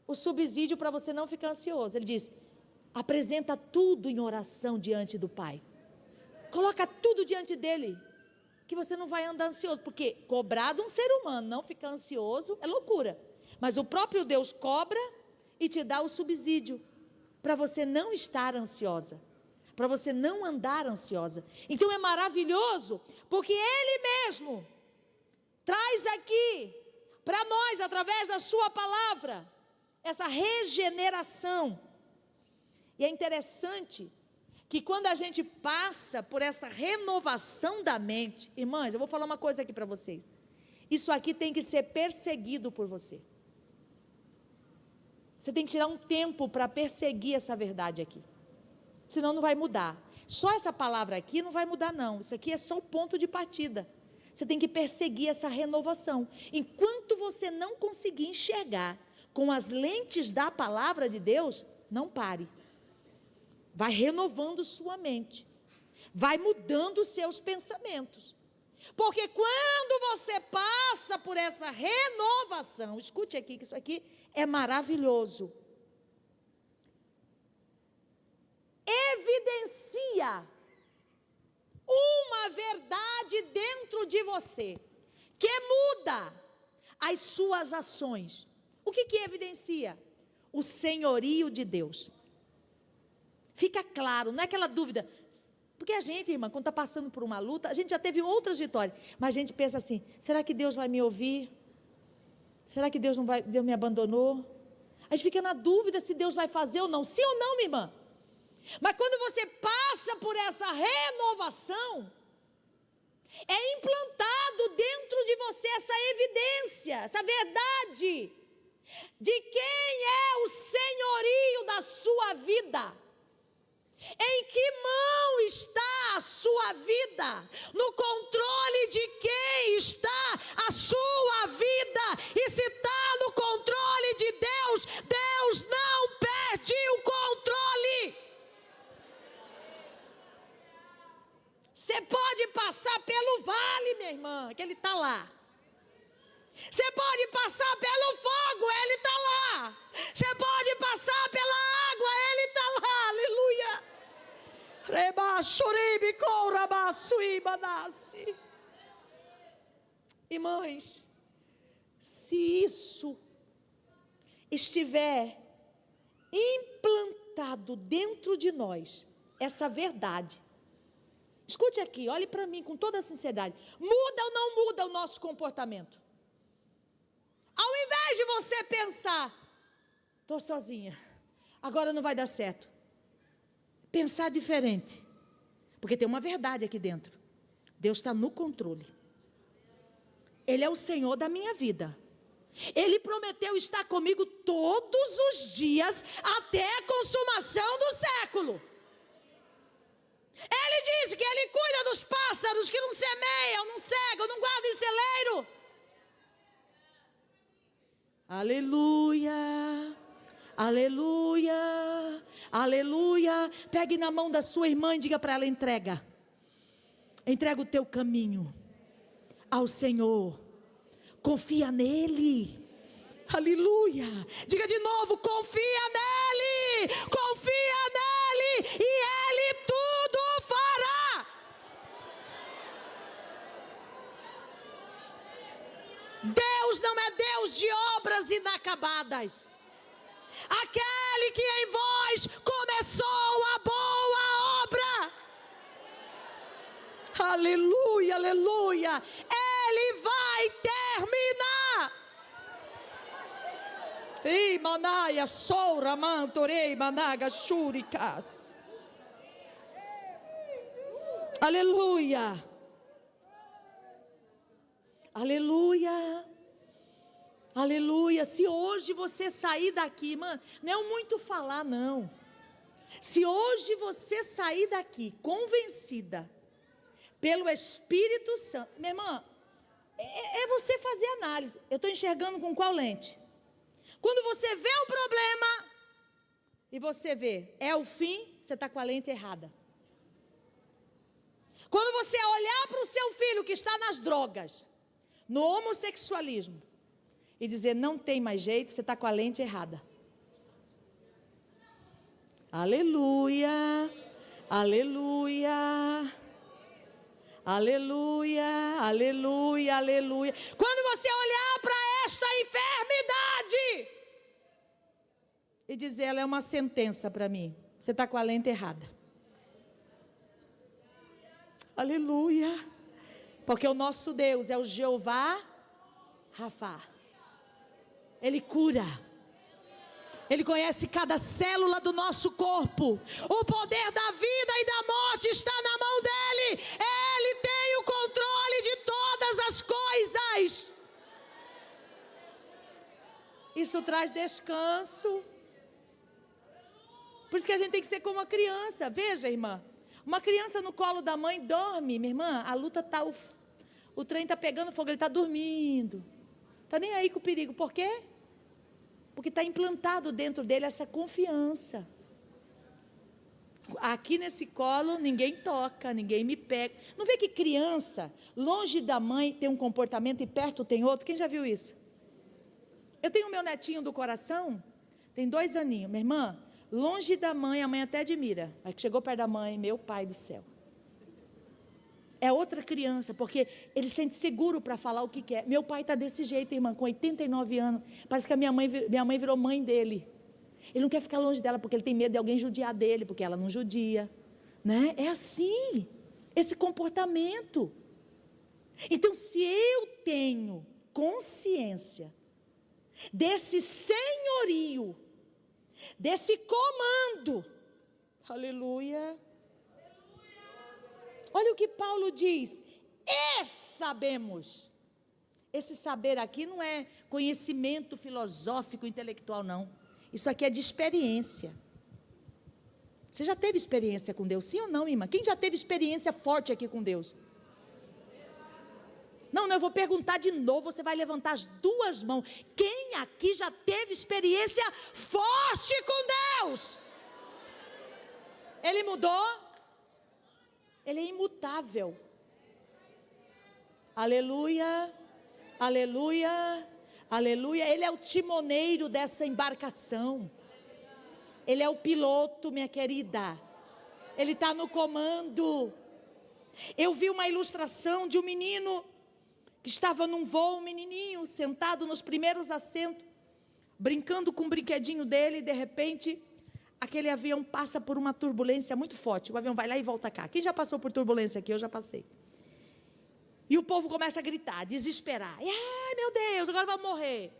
o subsídio para você não ficar ansioso. Ele diz, apresenta tudo em oração diante do Pai. Coloca tudo diante dEle, que você não vai andar ansioso, porque cobrar de um ser humano não ficar ansioso é loucura. Mas o próprio Deus cobra e te dá o subsídio para você não estar ansiosa, para você não andar ansiosa. Então é maravilhoso, porque Ele mesmo traz aqui para nós, através da sua palavra, essa regeneração. E é interessante que quando a gente passa por essa renovação da mente, irmãs, eu vou falar uma coisa aqui para vocês, isso aqui tem que ser perseguido por você. Você tem que tirar um tempo para perseguir essa verdade aqui, senão não vai mudar. Só essa palavra aqui não vai mudar não, isso aqui é só o ponto de partida. Você tem que perseguir essa renovação. Enquanto você não conseguir enxergar com as lentes da palavra de Deus, não pare. Vai renovando sua mente, vai mudando os seus pensamentos, porque quando você passa por essa renovação, escute aqui, que isso aqui é maravilhoso, evidencia uma verdade dentro de você, que muda as suas ações. O que evidencia? O senhorio de Deus. Fica claro, não é aquela dúvida, porque a gente, irmã, quando está passando por uma luta, a gente já teve outras vitórias, mas a gente pensa assim, será que Deus vai me ouvir? Será que Deus me abandonou? A gente fica na dúvida se Deus vai fazer ou não, sim ou não, minha irmã? Mas quando você passa por essa renovação, é implantado dentro de você essa evidência, essa verdade, de quem é o senhorio da sua vida. Em que mão está a sua vida? No controle de quem está a sua vida? E se está no controle de Deus, Deus não perde o controle. Você pode passar pelo vale, minha irmã, que Ele está lá. Você pode passar pelo fogo, Ele está lá. Você pode passar pela água, Ele está lá, aleluia. Irmãs, se isso estiver implantado dentro de nós, essa verdade, escute aqui, olhe para mim com toda a sinceridade, muda ou não muda o nosso comportamento? Ao invés de você pensar, estou sozinha, agora não vai dar certo, pensar diferente, porque tem uma verdade aqui dentro, Deus está no controle, Ele é o Senhor da minha vida, Ele prometeu estar comigo todos os dias, até a consumação do século. Ele disse que Ele cuida dos pássaros que não semeiam, não cegam, não guardam em celeiro. Aleluia, aleluia, aleluia. Pegue na mão da sua irmã e diga para ela, entrega o teu caminho ao Senhor, confia nele, aleluia. Diga de novo, confia nele, e Ele tudo fará. Deus não é Deus de obras inacabadas. Aquele que em vós começou a boa obra, aleluia, aleluia, Ele vai terminar. Ei, manaia, soura, mantorei, managa, churicas. Aleluia. Aleluia. Aleluia. Se hoje você sair daqui, mano, não é muito falar, não. Se hoje você sair daqui convencida pelo Espírito Santo, minha irmã, é você fazer análise. Eu estou enxergando com qual lente? Quando você vê o problema e você vê, é o fim, você está com a lente errada. Quando você olhar para o seu filho que está nas drogas, no homossexualismo, e dizer não tem mais jeito, você está com a lente errada. Aleluia, aleluia, aleluia, aleluia, aleluia. Quando você olhar para esta enfermidade e dizer ela é uma sentença para mim, você está com a lente errada. Aleluia, porque o nosso Deus é o Jeová Rafa. Ele cura. Ele conhece cada célula do nosso corpo. O poder da vida e da morte está na mão dele. Ele tem o controle de todas as coisas. Isso traz descanso. Por isso que a gente tem que ser como uma criança. Veja, irmã, uma criança no colo da mãe dorme, minha irmã, a luta está, o trem está pegando fogo, ele está dormindo. Está nem aí com o perigo. Por quê? Porque está implantado dentro dele essa confiança. Aqui nesse colo, ninguém toca, ninguém me pega. Não vê que criança, longe da mãe, tem um comportamento e perto tem outro? Quem já viu isso? Eu tenho o meu netinho do coração, tem 2 aninhos. Minha irmã, longe da mãe, a mãe até admira. Aí que chegou perto da mãe, meu pai do céu. É outra criança, porque ele se sente seguro para falar o que quer. Meu pai está desse jeito, irmã, com 89 anos. Parece que a minha mãe virou mãe dele. Ele não quer ficar longe dela, porque ele tem medo de alguém judiar dele, porque ela não judia, né? É assim, esse comportamento. Então, se eu tenho consciência desse senhorio, desse comando, aleluia. Olha o que Paulo diz, e sabemos. Esse saber aqui não é conhecimento filosófico, intelectual, não. Isso aqui é de experiência. Você já teve experiência com Deus, sim ou não, irmã? Quem já teve experiência forte aqui com Deus? Não, eu vou perguntar de novo, você vai levantar as 2 mãos. Quem aqui já teve experiência forte com Deus? Ele mudou? Ele é imutável. Aleluia, aleluia, aleluia. Ele é o timoneiro dessa embarcação. Ele é o piloto, minha querida. Ele está no comando. Eu vi uma ilustração de um menino que estava num voo, um menininho, sentado nos primeiros assentos, brincando com o brinquedinho dele, e de repente aquele avião passa por uma turbulência muito forte. O avião vai lá e volta cá. Quem já passou por turbulência aqui? Eu já passei. E o povo começa a gritar, desesperar. Ai, meu Deus, agora vai morrer.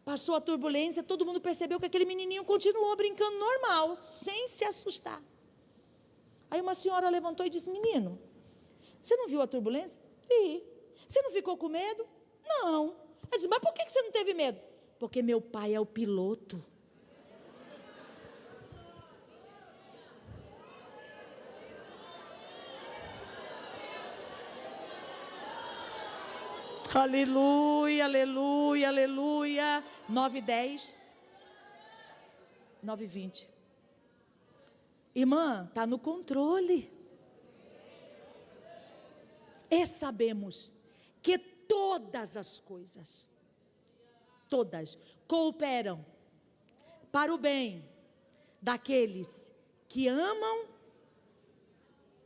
Passou a turbulência, todo mundo percebeu que aquele menininho continuou brincando normal, sem se assustar. Aí uma senhora levantou e disse, menino, você não viu a turbulência? Vi. Você não ficou com medo? Não. Ela disse, mas por que você não teve medo? Porque meu pai é o piloto. Aleluia, aleluia, aleluia. 9:10. 9:20. Irmã, está no controle. E sabemos que todas as coisas, todas, cooperam para o bem daqueles que amam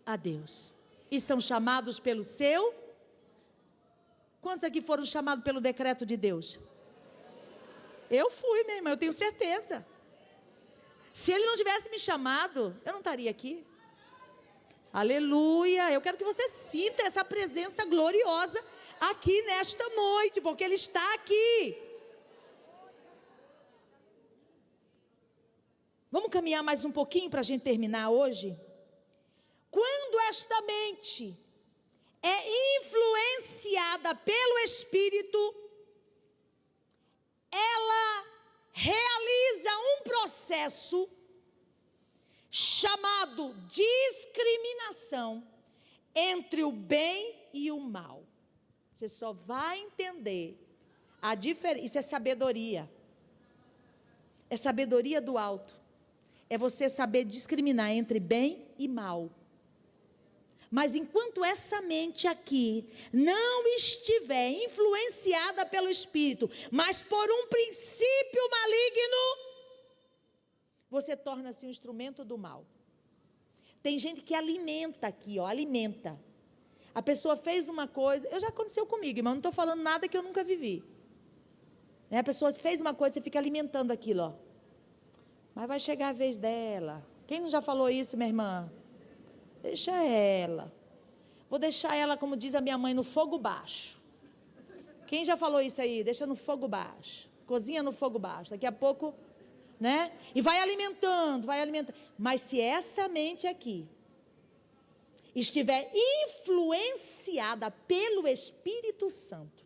a Deus e são chamados pelo seu. Quantos aqui foram chamados pelo decreto de Deus? Eu fui, minha irmã, eu tenho certeza. Se Ele não tivesse me chamado, eu não estaria aqui. Aleluia, eu quero que você sinta essa presença gloriosa aqui nesta noite, porque Ele está aqui. Vamos caminhar mais um pouquinho para a gente terminar hoje? Quando esta mente é influenciada pelo Espírito, processo chamado discriminação entre o bem e o mal. Você só vai entender a diferença. Isso é sabedoria. É sabedoria do alto. É você saber discriminar entre bem e mal. Mas enquanto essa mente aqui não estiver influenciada pelo Espírito, mas por um princípio maligno, você torna-se um instrumento do mal. Tem gente que alimenta aqui, alimenta. A pessoa fez uma coisa, já aconteceu comigo, mas não estou falando nada que eu nunca vivi. A pessoa fez uma coisa, você fica alimentando aquilo, Mas vai chegar a vez dela. Quem não já falou isso, minha irmã? Deixa ela. Vou deixar ela, como diz a minha mãe, no fogo baixo. Quem já falou isso aí? Deixa no fogo baixo. Cozinha no fogo baixo. Daqui a pouco, E vai alimentando, vai alimentando. Mas se essa mente aqui estiver influenciada pelo Espírito Santo,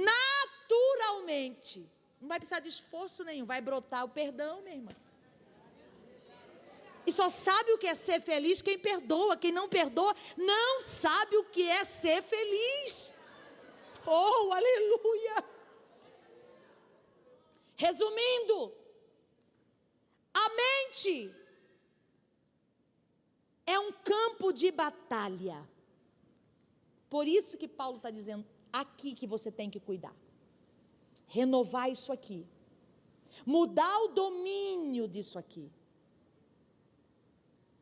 naturalmente, não vai precisar de esforço nenhum, vai brotar o perdão, minha irmã. E só sabe o que é ser feliz quem perdoa. Quem não perdoa, não sabe o que é ser feliz. Oh, aleluia! Resumindo, a mente é um campo de batalha. Por isso que Paulo está dizendo aqui que você tem que cuidar. Renovar isso aqui. Mudar o domínio disso aqui.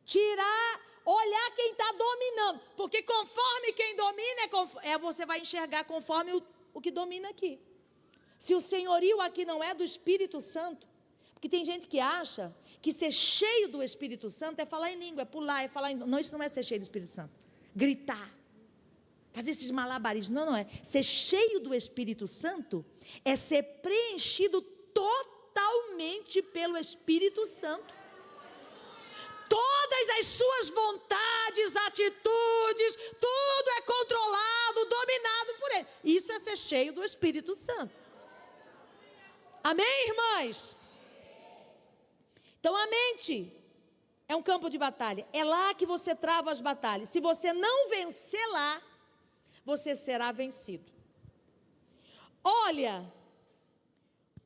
Tirar, olhar quem está dominando. Porque conforme quem domina, você vai enxergar conforme o que domina aqui. Se o senhorio aqui não é do Espírito Santo, porque tem gente que acha que ser cheio do Espírito Santo é falar em língua, é pular, é falar em... Não, isso não é ser cheio do Espírito Santo. Gritar. Fazer esses malabarismos. Não é. Ser cheio do Espírito Santo é ser preenchido totalmente pelo Espírito Santo. Todas as suas vontades, atitudes, tudo é controlado, dominado por Ele. Isso é ser cheio do Espírito Santo. Amém, irmãs? Então a mente é um campo de batalha. É lá que você trava as batalhas. Se você não vencer lá, você será vencido. Olha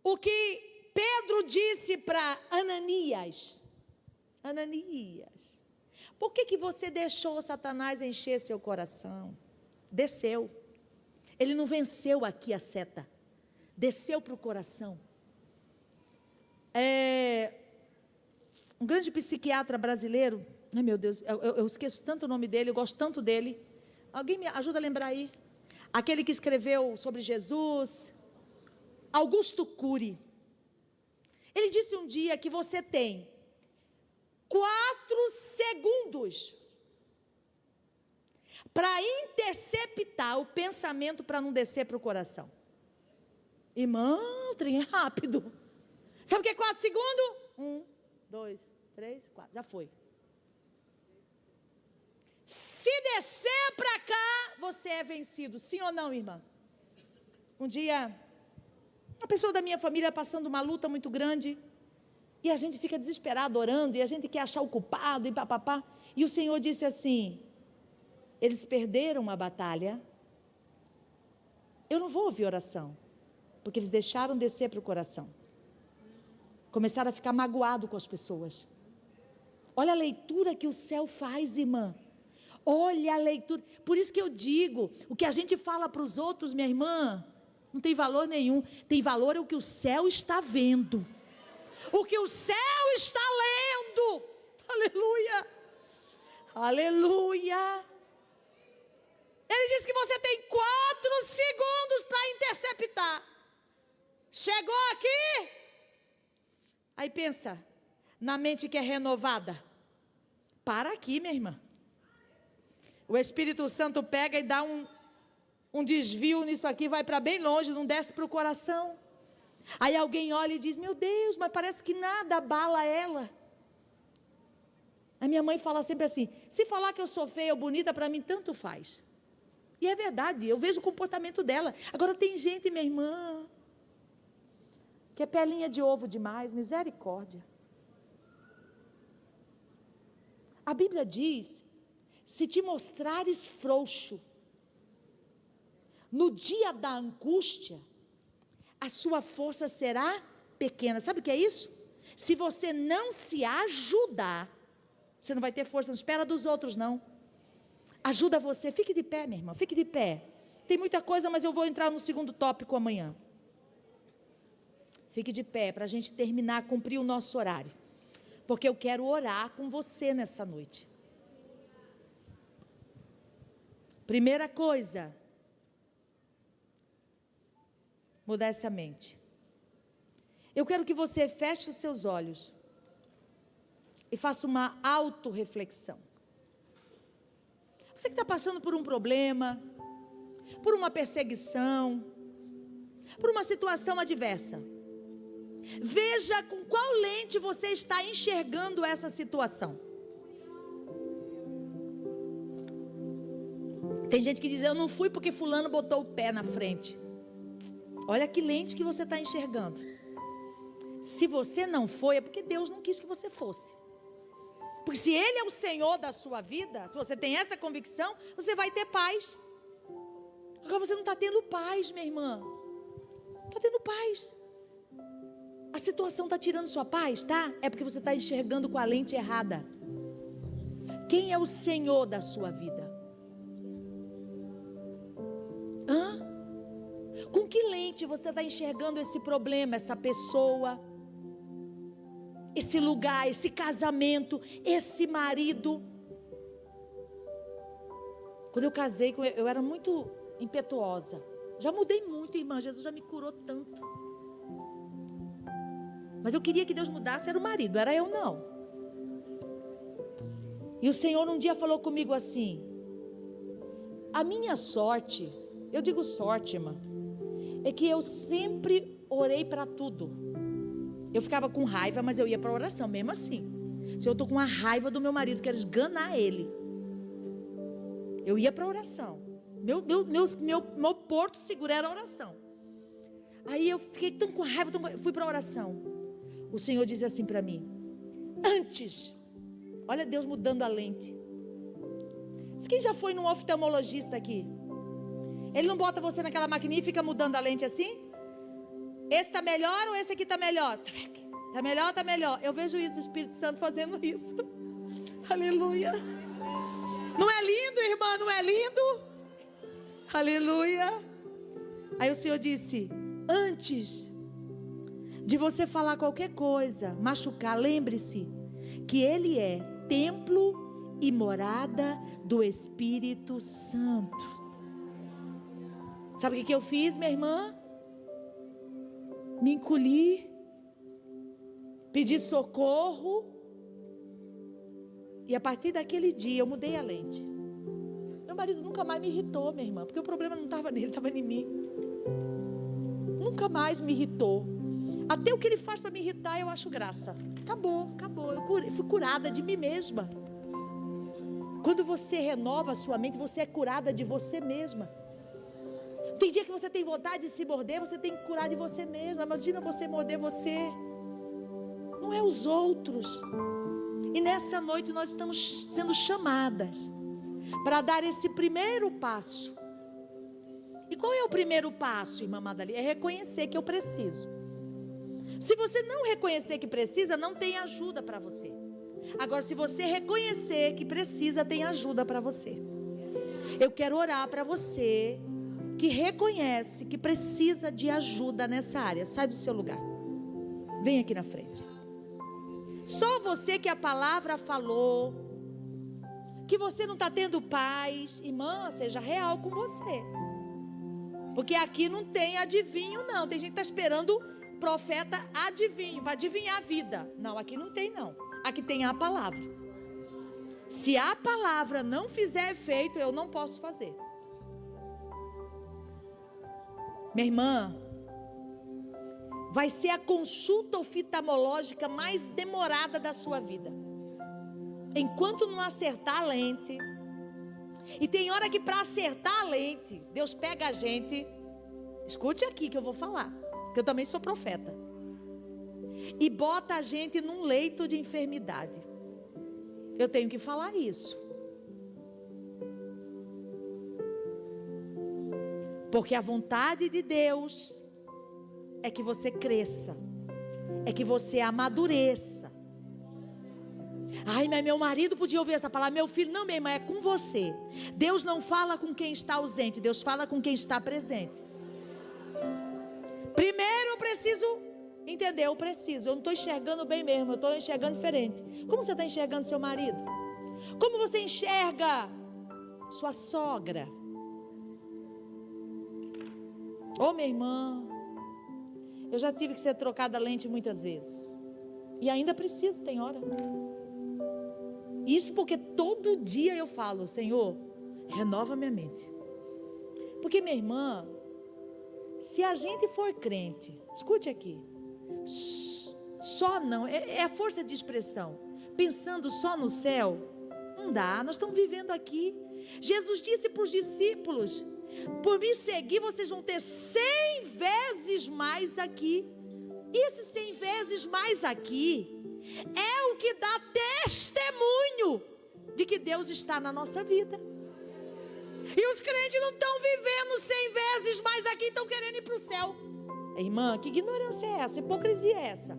o que Pedro disse para Ananias. Ananias, por que você deixou Satanás encher seu coração? Desceu. Ele não venceu aqui a seta. Desceu para o coração. Um grande psiquiatra brasileiro, ai meu Deus, eu esqueço tanto o nome dele, eu gosto tanto dele. Alguém me ajuda a lembrar aí? Aquele que escreveu sobre Jesus, Augusto Cury. Ele disse um dia que você tem 4 segundos para interceptar o pensamento para não descer para o coração. Irmão, o trem é rápido. Sabe o que é 4 segundos? 1, 2, 3, 4, já foi. Se descer para cá, você é vencido, sim ou não, irmã? Um dia, uma pessoa da minha família passando uma luta muito grande, e a gente fica desesperado orando, e a gente quer achar o culpado, e papapá. E o Senhor disse assim, eles perderam a batalha, eu não vou ouvir oração, porque eles deixaram descer para o coração. Começaram a ficar magoados com as pessoas. Olha a leitura que o céu faz, irmã. Olha a leitura. Por isso que eu digo, o que a gente fala para os outros, minha irmã, não tem valor nenhum. Tem valor é o que o céu está vendo. O que o céu está lendo. Aleluia. Aleluia. Ele diz que você tem 4 segundos para interceptar. Chegou aqui? Aí pensa, na mente que é renovada. Para aqui, minha irmã. O Espírito Santo pega e dá um desvio nisso aqui, vai para bem longe, não desce para o coração. Aí alguém olha e diz, meu Deus, mas parece que nada abala ela. A minha mãe fala sempre assim, se falar que eu sou feia ou bonita, para mim tanto faz. E é verdade, eu vejo o comportamento dela. Agora tem gente, minha irmã, Que é pelinha de ovo demais, misericórdia. A Bíblia diz, se te mostrares frouxo, no dia da angústia, a sua força será pequena. Sabe o que é isso? Se você não se ajudar, você não vai ter força, não espera dos outros não. Ajuda você, fique de pé, minha irmã, fique de pé. Tem muita coisa, mas eu vou entrar no segundo tópico amanhã. Fique de pé, para a gente terminar, cumprir o nosso horário. Porque eu quero orar com você nessa noite. Primeira coisa, mudar essa mente. Eu quero que você feche os seus olhos e faça uma autorreflexão. Você que está passando por um problema, por uma perseguição, por uma situação adversa, veja com qual lente você está enxergando essa situação. Tem gente que diz, eu não fui porque fulano botou o pé na frente. Olha que lente que você está enxergando. Se você não foi, é porque Deus não quis que você fosse. Porque se Ele é o Senhor da sua vida, se você tem essa convicção, você vai ter paz. Agora você não está tendo paz, minha irmã. Não está tendo paz. A situação está tirando sua paz, tá? É porque você está enxergando com a lente errada. Quem é o Senhor da sua vida? Com que lente você está enxergando esse problema, essa pessoa, esse lugar, esse casamento, esse marido? Quando eu casei, eu era muito impetuosa. Já mudei muito, irmã. Jesus já me curou tanto. Mas eu queria que Deus mudasse, era o marido, era eu não. E o Senhor um dia falou comigo assim: a minha sorte, eu digo sorte, irmã, é que eu sempre orei para tudo. Eu ficava com raiva, mas eu ia para a oração, mesmo assim. Se eu estou com a raiva do meu marido, quero esganar ele, eu ia para a oração. Meu porto seguro era a oração. Aí eu fiquei tão com raiva, fui para a oração. O Senhor disse assim para mim: antes, olha Deus mudando a lente. Quem já foi num oftalmologista aqui? Ele não bota você naquela maquininha e fica mudando a lente assim? Esse está melhor ou esse aqui está melhor? Está melhor ou está melhor? Eu vejo isso, o Espírito Santo fazendo isso. Aleluia. Não é lindo, irmã? Não é lindo? Aleluia. Aí o Senhor disse: antes de você falar qualquer coisa, machucar, lembre-se que Ele é templo e morada do Espírito Santo. Sabe o que eu fiz, minha irmã? Me encolhi, pedi socorro, e a partir daquele dia eu mudei a lente. Meu marido nunca mais me irritou, minha irmã, porque o problema não estava nele, estava em mim. Nunca mais me irritou. Até o que ele faz para me irritar eu acho graça. Acabou. Eu fui curada de mim mesma. Quando você renova a sua mente, você é curada de você mesma. Tem dia que você tem vontade de se morder, você tem que curar de você mesma. Imagina você morder você. Não é os outros. E nessa noite nós estamos sendo chamadas para dar esse primeiro passo. E qual é o primeiro passo, irmã Madalena? É reconhecer que eu preciso. Se você não reconhecer que precisa, não tem ajuda para você. Agora, se você reconhecer que precisa, tem ajuda para você. Eu quero orar para você que reconhece que precisa de ajuda nessa área. Sai do seu lugar. Vem aqui na frente. Só você que a palavra falou, que você não está tendo paz, irmã, seja real com você. Porque aqui não tem adivinho não. Tem gente que está esperando profeta adivinho, para adivinhar a vida. Não, aqui não tem não. Aqui tem a palavra. Se a palavra não fizer efeito, eu não posso fazer. Minha irmã, vai ser a consulta oftalmológica mais demorada da sua vida. Enquanto não acertar a lente. E tem hora que para acertar a lente, Deus pega a gente. Escute aqui que eu vou falar, que eu também sou profeta. e bota a gente num leito de enfermidade. Eu tenho que falar isso. Porque a vontade de Deus é que você cresça, é que você amadureça. Ai, mas meu marido podia ouvir essa palavra. Meu filho, não, minha irmã, é com você. Deus não fala com quem está ausente, Deus fala com quem está presente. Primeiro eu preciso entender, eu não estou enxergando bem mesmo, eu estou enxergando diferente. Como você está enxergando seu marido? Como você enxerga sua sogra? Ô, minha irmã, eu já tive que ser trocada a lente muitas vezes. E ainda preciso, tem hora. Isso porque todo dia eu falo, Senhor, renova minha mente. Porque, minha irmã, se a gente for crente, escute aqui, só não, é a força de expressão, pensando só no céu, não dá, nós estamos vivendo aqui. Jesus disse para os discípulos: por me seguir vocês vão ter 100 vezes mais aqui. E esses 100 vezes mais aqui é o que dá testemunho de que Deus está na nossa vida. E os crentes não estão vivendo 100 vezes mais aqui, estão querendo ir para o céu. Irmã, que ignorância é essa? Hipocrisia é essa?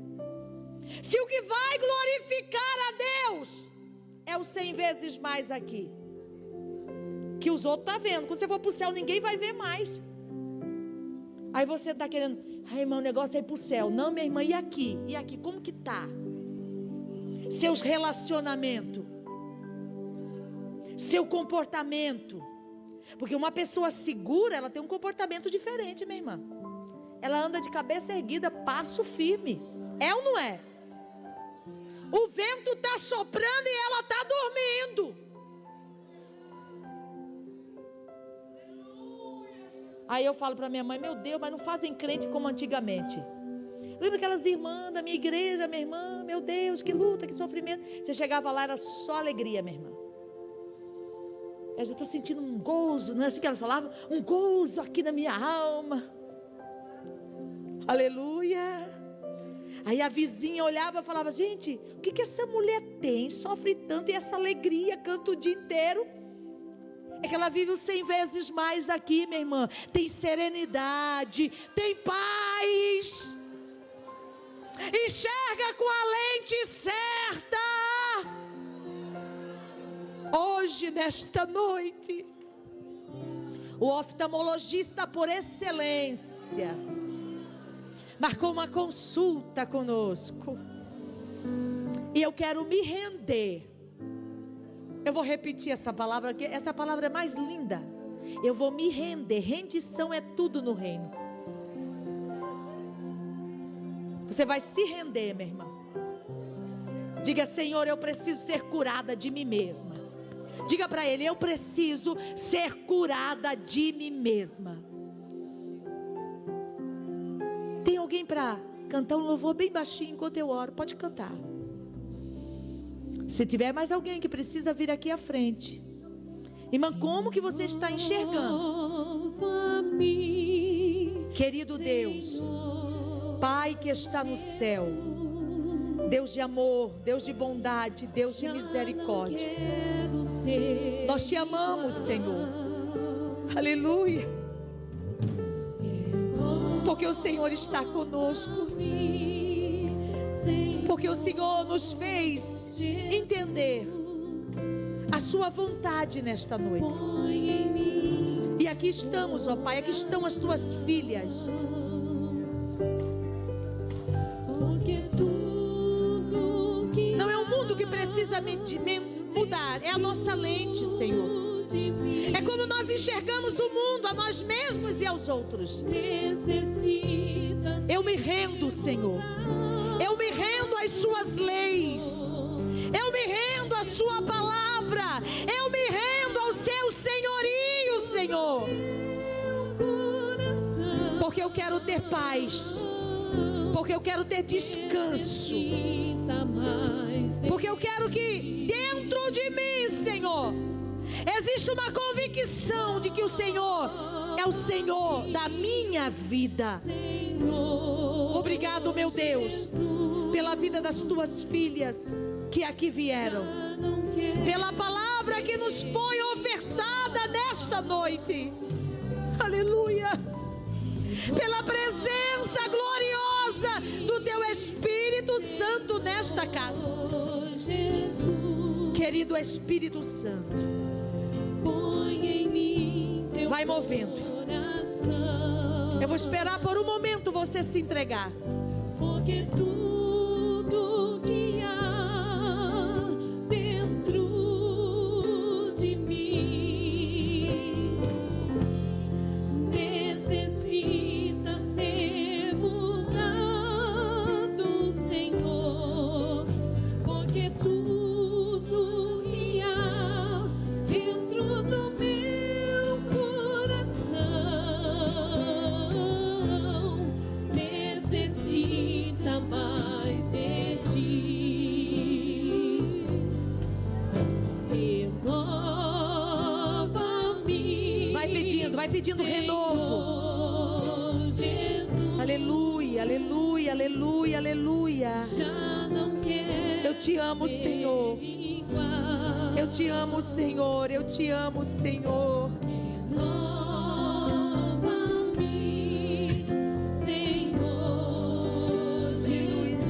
Se o que vai glorificar a Deus é os 100 vezes mais aqui, que os outros estão vendo. Quando você for para o céu, ninguém vai ver mais. Aí você está querendo, ai, irmão, o negócio é ir para o céu. Não, minha irmã, e aqui? E aqui, como que está? Seus relacionamentos, seu comportamento. Porque uma pessoa segura, ela tem um comportamento diferente, minha irmã. Ela anda de cabeça erguida, passo firme. É ou não é? O vento está soprando e ela está dormindo. Aí eu falo para minha mãe, meu Deus, mas não fazem crente como antigamente. Lembra aquelas irmãs da minha igreja, minha irmã, meu Deus, que luta, que sofrimento. Você chegava lá, era só alegria, minha irmã. Eu estou sentindo um gozo, não é assim que elas falavam? Um gozo aqui na minha alma. Aleluia. Aí a vizinha olhava e falava, gente, o que essa mulher tem? Sofre tanto e essa alegria, canta o dia inteiro. É que ela vive os 100 vezes mais aqui, minha irmã. Tem serenidade, tem paz. Enxerga com a lente certa. Hoje, nesta noite, o oftalmologista por excelência marcou uma consulta conosco. E eu quero me render. Eu vou repetir essa palavra, porque essa palavra é mais linda. Eu vou me render. Rendição é tudo no reino. Você vai se render, minha irmã. Diga, Senhor, eu preciso ser curada de mim mesma. Diga para Ele, eu preciso ser curada de mim mesma. Tem alguém para cantar um louvor bem baixinho enquanto eu oro? Pode cantar. Se tiver mais alguém que precisa vir aqui à frente. Irmã, como que você está enxergando? Querido Deus, Pai que está no céu, Deus de amor, Deus de bondade, Deus de misericórdia, nós te amamos, Senhor. Aleluia. Porque o Senhor está conosco. Porque o Senhor nos fez entender a sua vontade nesta noite. E aqui estamos, ó Pai, aqui estão as tuas filhas. Não é o mundo que precisa mudar, é a nossa lente, Senhor. É como nós enxergamos o mundo, a nós mesmos e aos outros. Eu me rendo, Senhor. Eu me rendo às suas leis. Eu me rendo à sua palavra. Eu me rendo ao seu senhorio, Senhor. Porque eu quero ter paz. Porque eu quero ter descanso. Porque eu quero que dentro de mim, Senhor, existe uma convicção de que o Senhor é o Senhor da minha vida. Obrigado, meu Deus. pela vida das tuas filhas que aqui vieram, pela palavra que nos foi ofertada nesta noite, aleluia, pela presença gloriosa do teu Espírito Santo nesta casa. Querido Espírito Santo, vai movendo. Eu vou esperar por um momento você se entregar. Porque tudo que há dentro de mim necessita ser mudado, Senhor. Porque tudo que há dentro do meu coração necessita mais de ti. Renova-me. Vai pedindo renovo. Jesus, Aleluia, aleluia, aleluia, aleluia. já não quero Eu te amo, Senhor. igual. Eu te amo, Senhor. Eu te amo, Senhor. Renova-me, Senhor Jesus.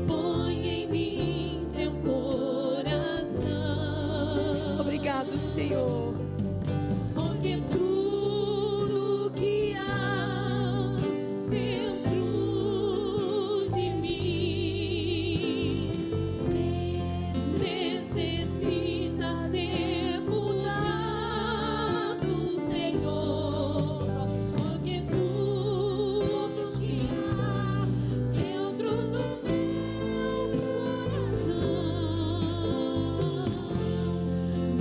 Põe em mim teu coração. Obrigado, Senhor. Porque tudo que há dentro de mim necessita ser mudado, Senhor. Porque tudo que há dentro do meu coração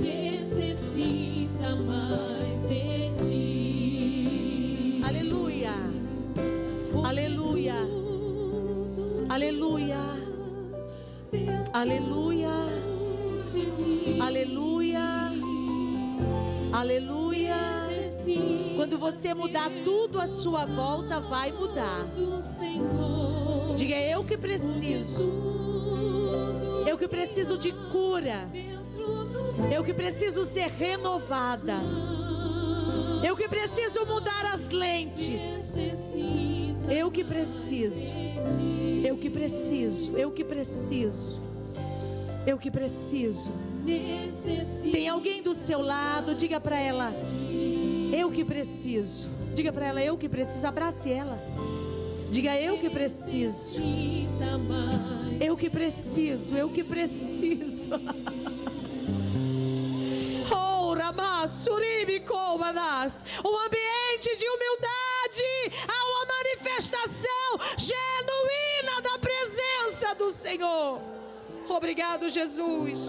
necessita mais de ti. Aleluia. Aleluia. Aleluia. Aleluia. Aleluia. Aleluia. Quando você mudar tudo à sua volta, vai mudar. Diga: eu que preciso. Eu que preciso de cura. Eu que preciso ser renovada. Eu que preciso mudar as lentes. Eu que preciso. Eu que preciso. Eu que preciso. Eu que preciso. Tem alguém do seu lado? Diga para ela: eu que preciso. Diga para ela: eu que preciso. Abrace ela. Diga: eu que preciso. Eu que preciso. Eu que preciso. Um ambiente de humildade, há uma manifestação genuína da presença do Senhor. Obrigado, Jesus.